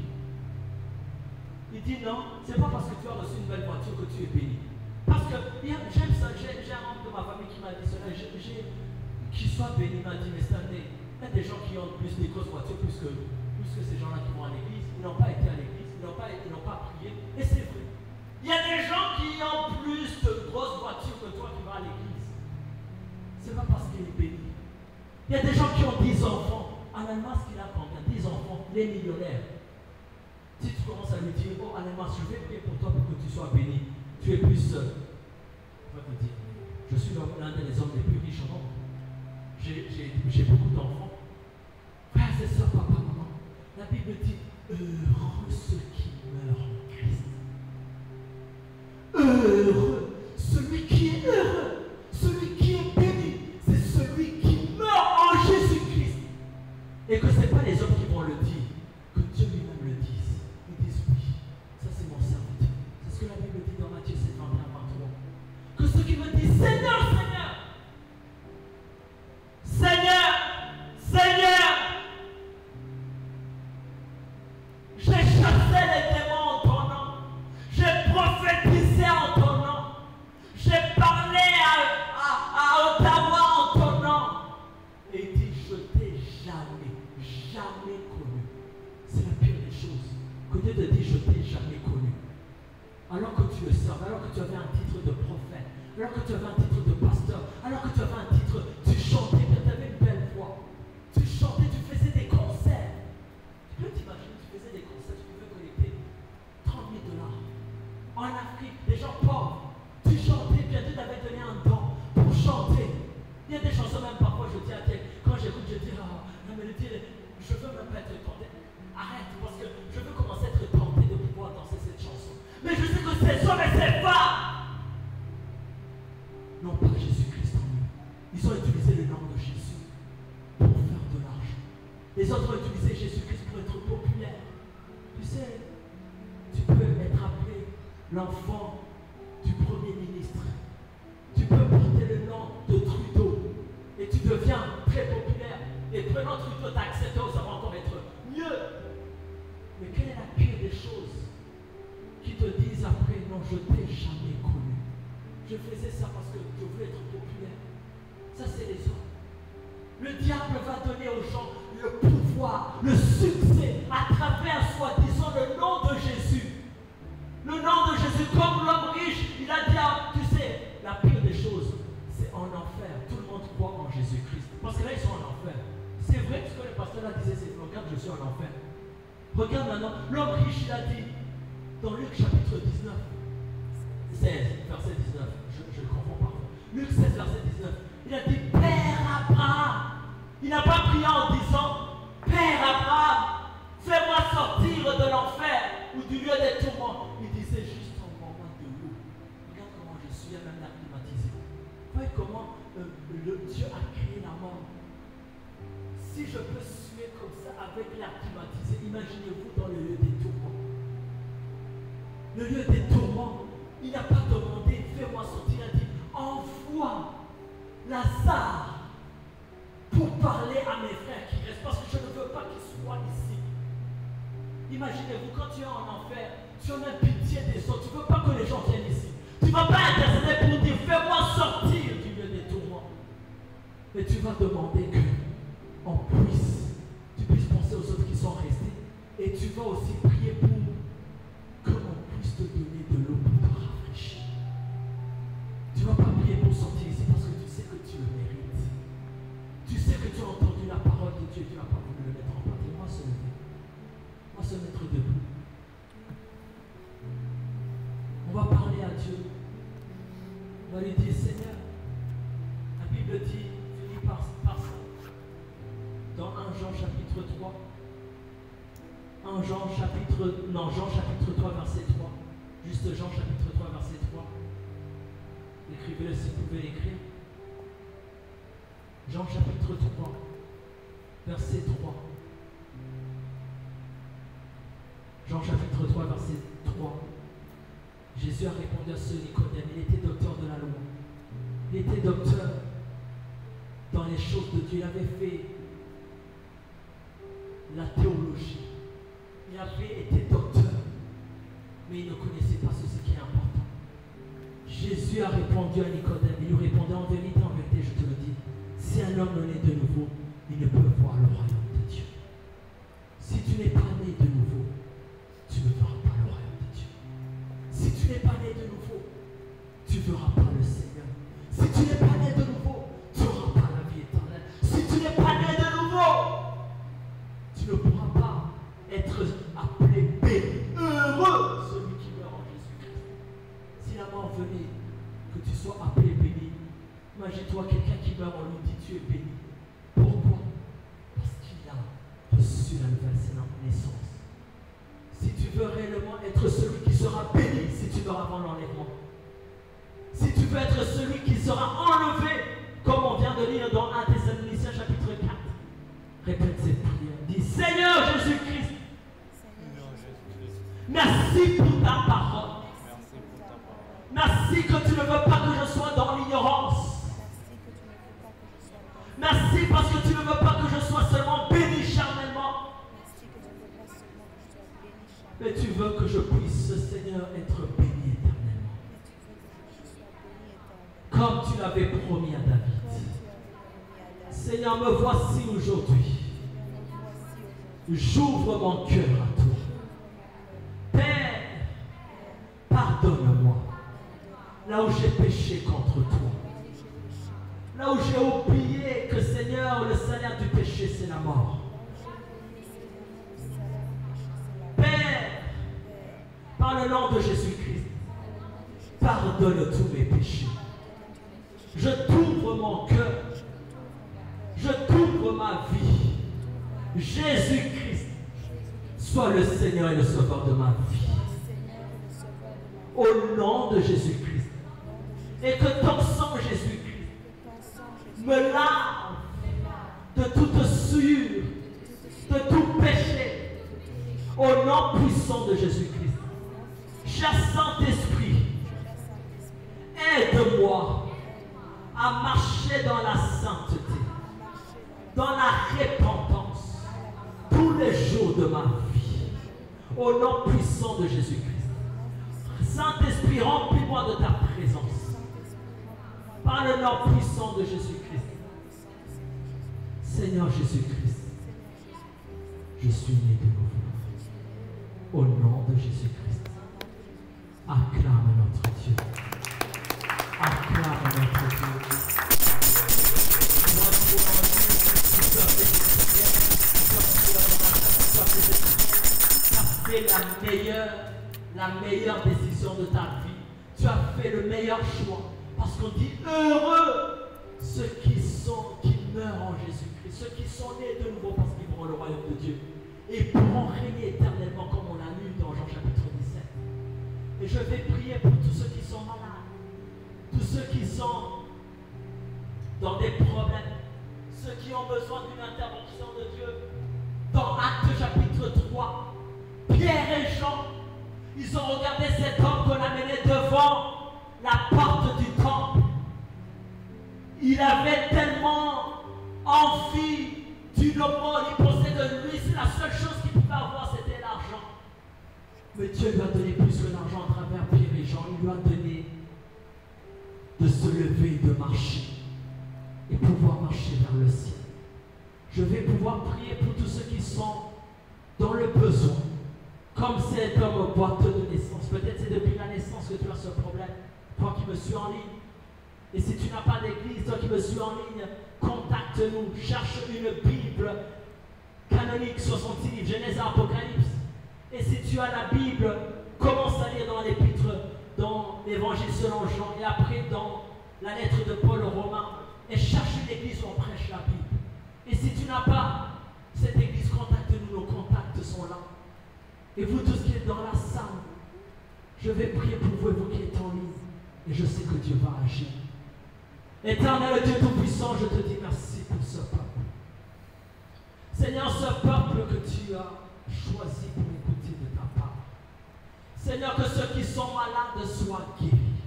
Il dit non, c'est pas parce que tu as reçu une belle voiture que tu es béni. Parce que j'aime ça, j'ai un membre de ma famille qui m'a dit cela, qu'il soit béni, m'a dit, mais cette année, il y a des gens qui ont plus des grosses voitures plus que ces gens-là qui vont à l'église, ils n'ont pas été à l'église, ils n'ont pas prié, et c'est vrai. Il y a des gens qui ont plus de grosses voitures que toi qui vas à l'église. est millionnaire, si tu commences à lui dire, oh Alémas, je vais prier pour toi pour que tu sois béni, tu es plus seul. Il va te dire, je suis l'un des hommes les plus riches au monde. J'ai beaucoup d'enfants. Frères et sœurs, papa, maman, la Bible dit, heureux ceux qui meurent en Christ. Heureux, celui qui est heureux, celui qui est béni, c'est celui qui meurt en Jésus-Christ. Et que ce n'est pas les hommes qui vont le dire, que Dieu lui-même le dise. Ils disent oui, ça c'est mon serviteur. C'est ce que la Bible dit dans Matthieu 7, 21, 23. Que ceux qui me disent Seigneur, Seigneur, Seigneur, Seigneur, j'ai chassé les démons en ton nom, j'ai prophétisé en ton nom, j'ai parlé à Ottawa en ton nom. Et il dit, je t'ai jamais connu. C'est la pire des choses. Que Dieu te dit, je t'ai jamais connu. Alors que tu le serves, alors que tu avais un titre de prophète, alors que tu avais un titre de pasteur, alors que tu avais un titre, tu chantais, que tu avais une belle voix. Tu chantais, tu faisais des concerts. Tu peux t'imaginer, tu faisais des concerts, tu pouvais collecter 30 000 $. En Afrique, des gens pauvres, tu chantais, bien Dieu t'avait donné un don pour chanter. Il y a des chansons même parfois, je dis à Dieu, quand j'écoute, je dis, ah, la mélodie, je veux même pas être tenté. Arrête, parce que je veux commencer à être tenté de pouvoir danser cette chanson. Mais je sais que ces hommes et ces femmes n'ont pas Jésus-Christ en eux. Ils ont utilisé le nom de Jésus pour faire de l'argent. Les autres ont utilisé Jésus-Christ pour être populaire. Tu sais, tu peux être appelé l'enfant du Premier ministre. Tu peux porter le nom de Trudeau et tu deviens très populaire. Et prenant Trudeau, t'acceptes, ça va encore être mieux. Mais quelle est la pire des choses qui te disent après, non, je t'ai jamais connu. Je faisais ça parce que je voulais être populaire. Ça, c'est les hommes. Le diable va donner aux gens le pouvoir, le succès à travers, soi-disant, le nom de Jésus. Le nom de Jésus, comme l'homme riche, il a dit, tu sais, la pire des choses, c'est en enfer. Tout le monde croit en Jésus-Christ. Parce que là, ils sont en enfer. C'est vrai ce que le pasteur là disait, c'est regarde, je suis en enfer. Regarde maintenant, l'homme riche, il a dit, dans Luc chapitre 19, 16, verset 19, je le confonds parfois. Luc 16, verset 19, il a dit, Père Abraham. Il n'a pas prié en disant, Père Abraham, fais-moi sortir de l'enfer ou du lieu des tourments. Il disait juste en moment de l'eau. Regarde comment je suis, même l'air climatisé. Voyez comment le Dieu a créé la mort. Si je peux suer comme ça avec l'air climatisé, imaginez-vous dans le lieu des tourments. Le lieu des tourments, il n'a pas demandé, fais-moi sortir, il a dit, envoie Lazare pour parler à mes frères qui restent, parce que je ne veux pas qu'ils soient ici. Imaginez-vous, quand tu es en enfer, tu en as pitié des autres, tu ne veux pas que les gens viennent ici. Tu ne vas pas intercéder pour dire, fais-moi sortir du lieu des tourments. Mais tu vas demander que tu puisses penser aux autres qui sont restés, et tu vas aussi prier pour qu'on puisse te donner de l'eau pour te rafraîchir. Tu ne vas pas prier pour sortir ici parce que tu sais que tu le mérites. Tu sais que tu as entendu la parole de Dieu, tu n'as pas voulu le mettre en pratique. Moi, se lever. Moi, se mettre debout. On va parler à Dieu. On va lui dire, Seigneur, la Bible dit, finit par ça. Dans 1 Jean chapitre 3. Jean chapitre 3, verset 3. Juste Jean chapitre 3, verset 3. Écrivez-le si vous pouvez l'écrire. Jean chapitre 3, verset 3. Jean chapitre 3, verset 3. Jésus a répondu à ce Nicodème. Il était docteur de la loi. Il était docteur dans les choses de Dieu. Il avait fait la théologie. Il avait été docteur, mais il ne connaissait pas ceci qui est important. Jésus a répondu à Nicodème. Il lui répondait, en vérité, je te le dis, si un homme est né de nouveau, il ne peut voir le royaume de Dieu. Si tu n'es pas né de nouveau, tu ne verras pas le royaume de Dieu. Si tu n'es pas né de nouveau, tu ne verras pas le Seigneur. Si tu n'es pas né de nouveau, tu n'auras pas la vie éternelle. Si tu n'es pas né de nouveau, tu ne pourras pas finalement venir, que tu sois appelé béni. Imagine-toi quelqu'un qui meurt, on lui dit tu es béni. Pourquoi? Parce qu'il a reçu la nouvelle naissance. Si tu veux réellement être celui qui sera béni si tu meurs avant l'enlèvement, si tu veux être celui qui sera enlevé, comme on vient de lire dans 1 Thessaloniciens chapitre 4, répète cette prière. Dis Seigneur Jésus-Christ, merci pour ta parole. Merci que tu ne veux pas que je sois dans l'ignorance. Merci parce que tu ne veux pas que je sois seulement béni charnellement. Mais tu veux que je puisse, Seigneur, être béni éternellement. Comme tu l'avais promis à David. Seigneur, me voici aujourd'hui. J'ouvre mon cœur à toi. Père, pardonne-moi. Là où j'ai péché contre toi. Là où j'ai oublié que, Seigneur, le salaire du péché, c'est la mort. Père, par le nom de Jésus-Christ, pardonne tous mes péchés. Je t'ouvre mon cœur. Je t'ouvre ma vie. Jésus-Christ, sois le Seigneur et le Sauveur de ma vie. Au nom de Jésus-Christ. Et que ton sang, Jésus-Christ, me lave de toute souillure, de tout péché. Au nom puissant de Jésus-Christ. Cher Saint-Esprit, aide-moi à marcher dans la sainteté, dans la repentance, tous les jours de ma vie. Au nom puissant de Jésus-Christ. Saint-Esprit, remplis-moi de ta présence. Par le nom puissant de Jésus-Christ. Seigneur Jésus-Christ, je suis né de nouveau. Au nom de Jésus-Christ. Acclame notre Dieu. Acclame notre Dieu. Tu as fait la meilleure décision de ta vie. Tu as fait le meilleur choix. Parce qu'on dit heureux ceux qui meurent en Jésus-Christ, ceux qui sont nés de nouveau parce qu'ils vont au royaume de Dieu et pourront régner éternellement comme on l'a lu dans Jean chapitre 17. Et je vais prier pour tous ceux qui sont malades, tous ceux qui sont dans des problèmes, ceux qui ont besoin d'une intervention de Dieu. Dans Actes chapitre 3, Pierre et Jean, ils ont regardé cet homme qu'on a mené devant la porte du temple. Il avait tellement envie d'une aumône, il pensait que lui, c'est la seule chose qu'il pouvait avoir, c'était l'argent. Mais Dieu lui a donné plus que l'argent à travers Pierre et Jean. Il lui a donné de se lever et de marcher et pouvoir marcher vers le ciel. Je vais pouvoir prier pour tous ceux qui sont dans le besoin, comme cet homme boiteux de naissance. Peut-être c'est depuis la naissance que tu as ce problème. Toi qui me suis en ligne, et si tu n'as pas d'église, toi qui me suis en ligne, contacte-nous, cherche une Bible canonique, 66 livres, Genèse, Apocalypse. Et si tu as la Bible, commence à lire dans l'épître, dans l'évangile selon Jean, et après dans la lettre de Paul aux Romains, et cherche une église où on prêche la Bible. Et si tu n'as pas cette église, contacte-nous, nos contacts sont là. Et vous tous qui êtes dans la salle, je vais prier pour vous et vous qui êtes en ligne. Et je sais que Dieu va agir. Éternel Dieu Tout-Puissant, je te dis merci pour ce peuple. Seigneur, ce peuple que tu as choisi pour écouter de ta part. Seigneur, que ceux qui sont malades soient guéris.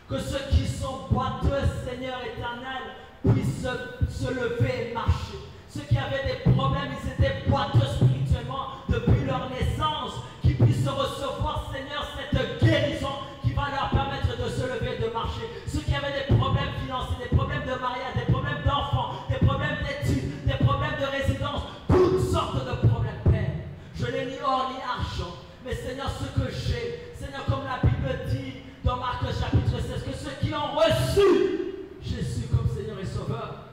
Que ceux qui sont boiteux, Seigneur éternel, puissent se lever et marcher. Ceux qui avaient des problèmes, ils étaient boiteux spirituellement depuis leur naissance, qu'ils puissent recevoir, Seigneur, cette guérison qui va leur permettre de se lever et de marcher. Ceux qui avaient des problèmes financiers, des problèmes de mariage, des problèmes d'enfants, des problèmes d'études, des problèmes de résidence, toutes sortes de problèmes, Père. Je n'ai ni or ni argent, mais Seigneur, ce que j'ai, Seigneur, comme la Bible dit dans Marc chapitre 16, que ceux qui ont reçu Jésus comme Seigneur et Sauveur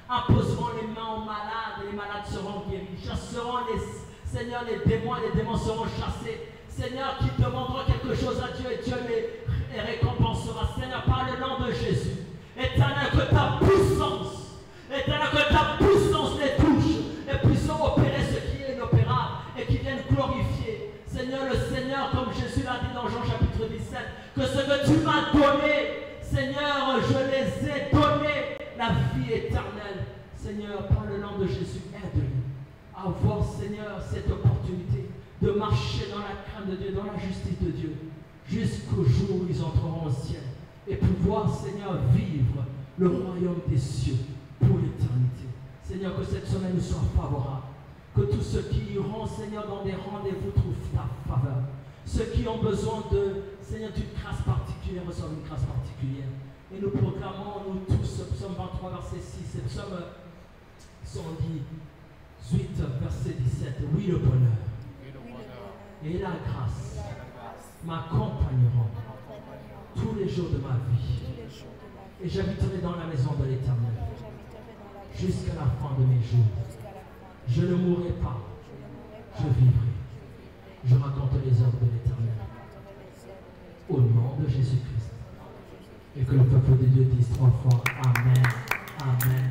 imposeront les mains aux malades et les malades seront guéris. Chasseront Seigneur, les démons seront chassés. Seigneur, qui demanderont quelque chose à Dieu et Dieu les récompensera. 17, que ce que tu m'as donné, Seigneur, je les ai donné la vie éternelle. Seigneur, par le nom de Jésus, aide-les à avoir, Seigneur, cette opportunité de marcher dans la crainte de Dieu, dans la justice de Dieu, jusqu'au jour où ils entreront au ciel et pouvoir, Seigneur, vivre le royaume des cieux pour l'éternité. Seigneur, que cette semaine nous soit favorable. Que tous ceux qui iront, Seigneur, dans des rendez-vous trouvent ta faveur. Ceux qui ont besoin de, Seigneur, d'une grâce particulière reçoivent une grâce particulière. Et nous proclamons, nous tous, psaume 23, verset 6, et psaume 118, verset 17. Oui, le bonheur et la grâce m'accompagneront tous les jours de ma vie. Et j'habiterai dans la maison de l'Éternel jusqu'à la fin de mes jours. Je ne mourrai pas, je vivrai. Je raconte les œuvres de l'Éternel. Au nom de Jésus-Christ. Et que le peuple de Dieu dise 3 fois Amen, Amen.